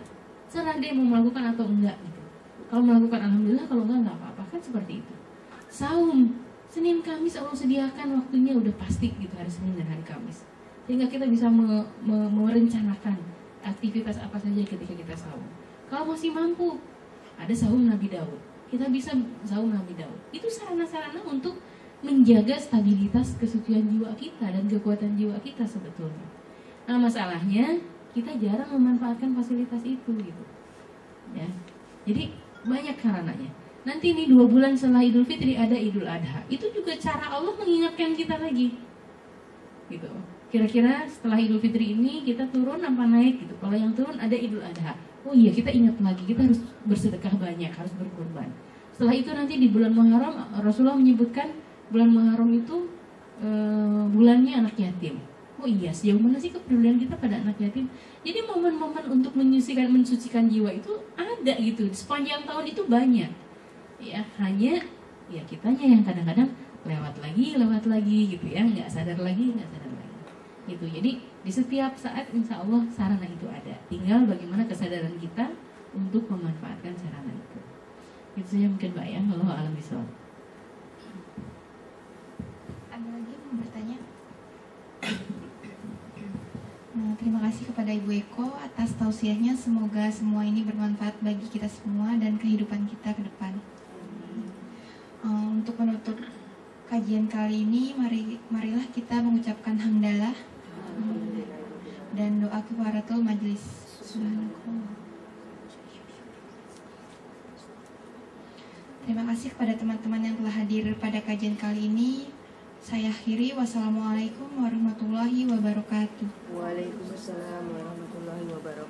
Speaker 1: Serah dia mau melakukan atau enggak gitu. Kalau melakukan alhamdulillah, kalau enggak apa-apa, kan seperti itu. Saum Senin Kamis Allah sediakan waktunya udah pasti gitu, hari Senin dan hari Kamis. Sehingga kita bisa merencanakan aktivitas apa saja ketika kita saum. Kalau masih mampu, ada saum Nabi Daud. Kita bisa saum Nabi Daud. Itu sarana-sarana untuk menjaga stabilitas kesucian jiwa kita dan kekuatan jiwa kita sebetulnya. Nah masalahnya kita jarang memanfaatkan fasilitas itu gitu. Ya. Jadi banyak karenanya. Nanti nih 2 bulan setelah Idul Fitri ada Idul Adha. Itu juga cara Allah mengingatkan kita lagi. Gitu. Kira-kira setelah Idul Fitri ini kita turun apa naik gitu. Kalau yang turun ada Idul Adha. Oh iya, kita ingat lagi, kita harus bersedekah banyak, harus berkorban. Setelah itu nanti di bulan Muharram, Rasulullah menyebutkan bulan Muharram itu bulannya anak yatim. Oh iya, sejauh mana sih kepedulian kita pada anak yatim? Jadi momen-momen untuk mensucikan jiwa itu ada gitu. Sepanjang tahun itu banyak. Ya, hanya ya kitanya yang kadang-kadang lewat lagi gitu ya, nggak sadar lagi. Gitu. Jadi di setiap saat insya Allah sarana itu ada. Tinggal bagaimana kesadaran kita untuk memanfaatkan sarana itu. Itu saja mungkin Mbak ya, kalau alam bisawab.
Speaker 7: Ada lagi mau bertanya? Nah, terima kasih kepada Ibu Eko atas tausiahnya. Semoga semua ini bermanfaat bagi kita semua dan kehidupan kita ke depan. Untuk menutup kajian kali ini, marilah kita mengucapkan hamdalah dan doa kafaratul majelis. Terima kasih kepada teman-teman yang telah hadir pada kajian kali ini. Saya akhiri. Wassalamualaikum warahmatullahi wabarakatuh.
Speaker 8: Waalaikumsalam warahmatullahi wabarakatuh.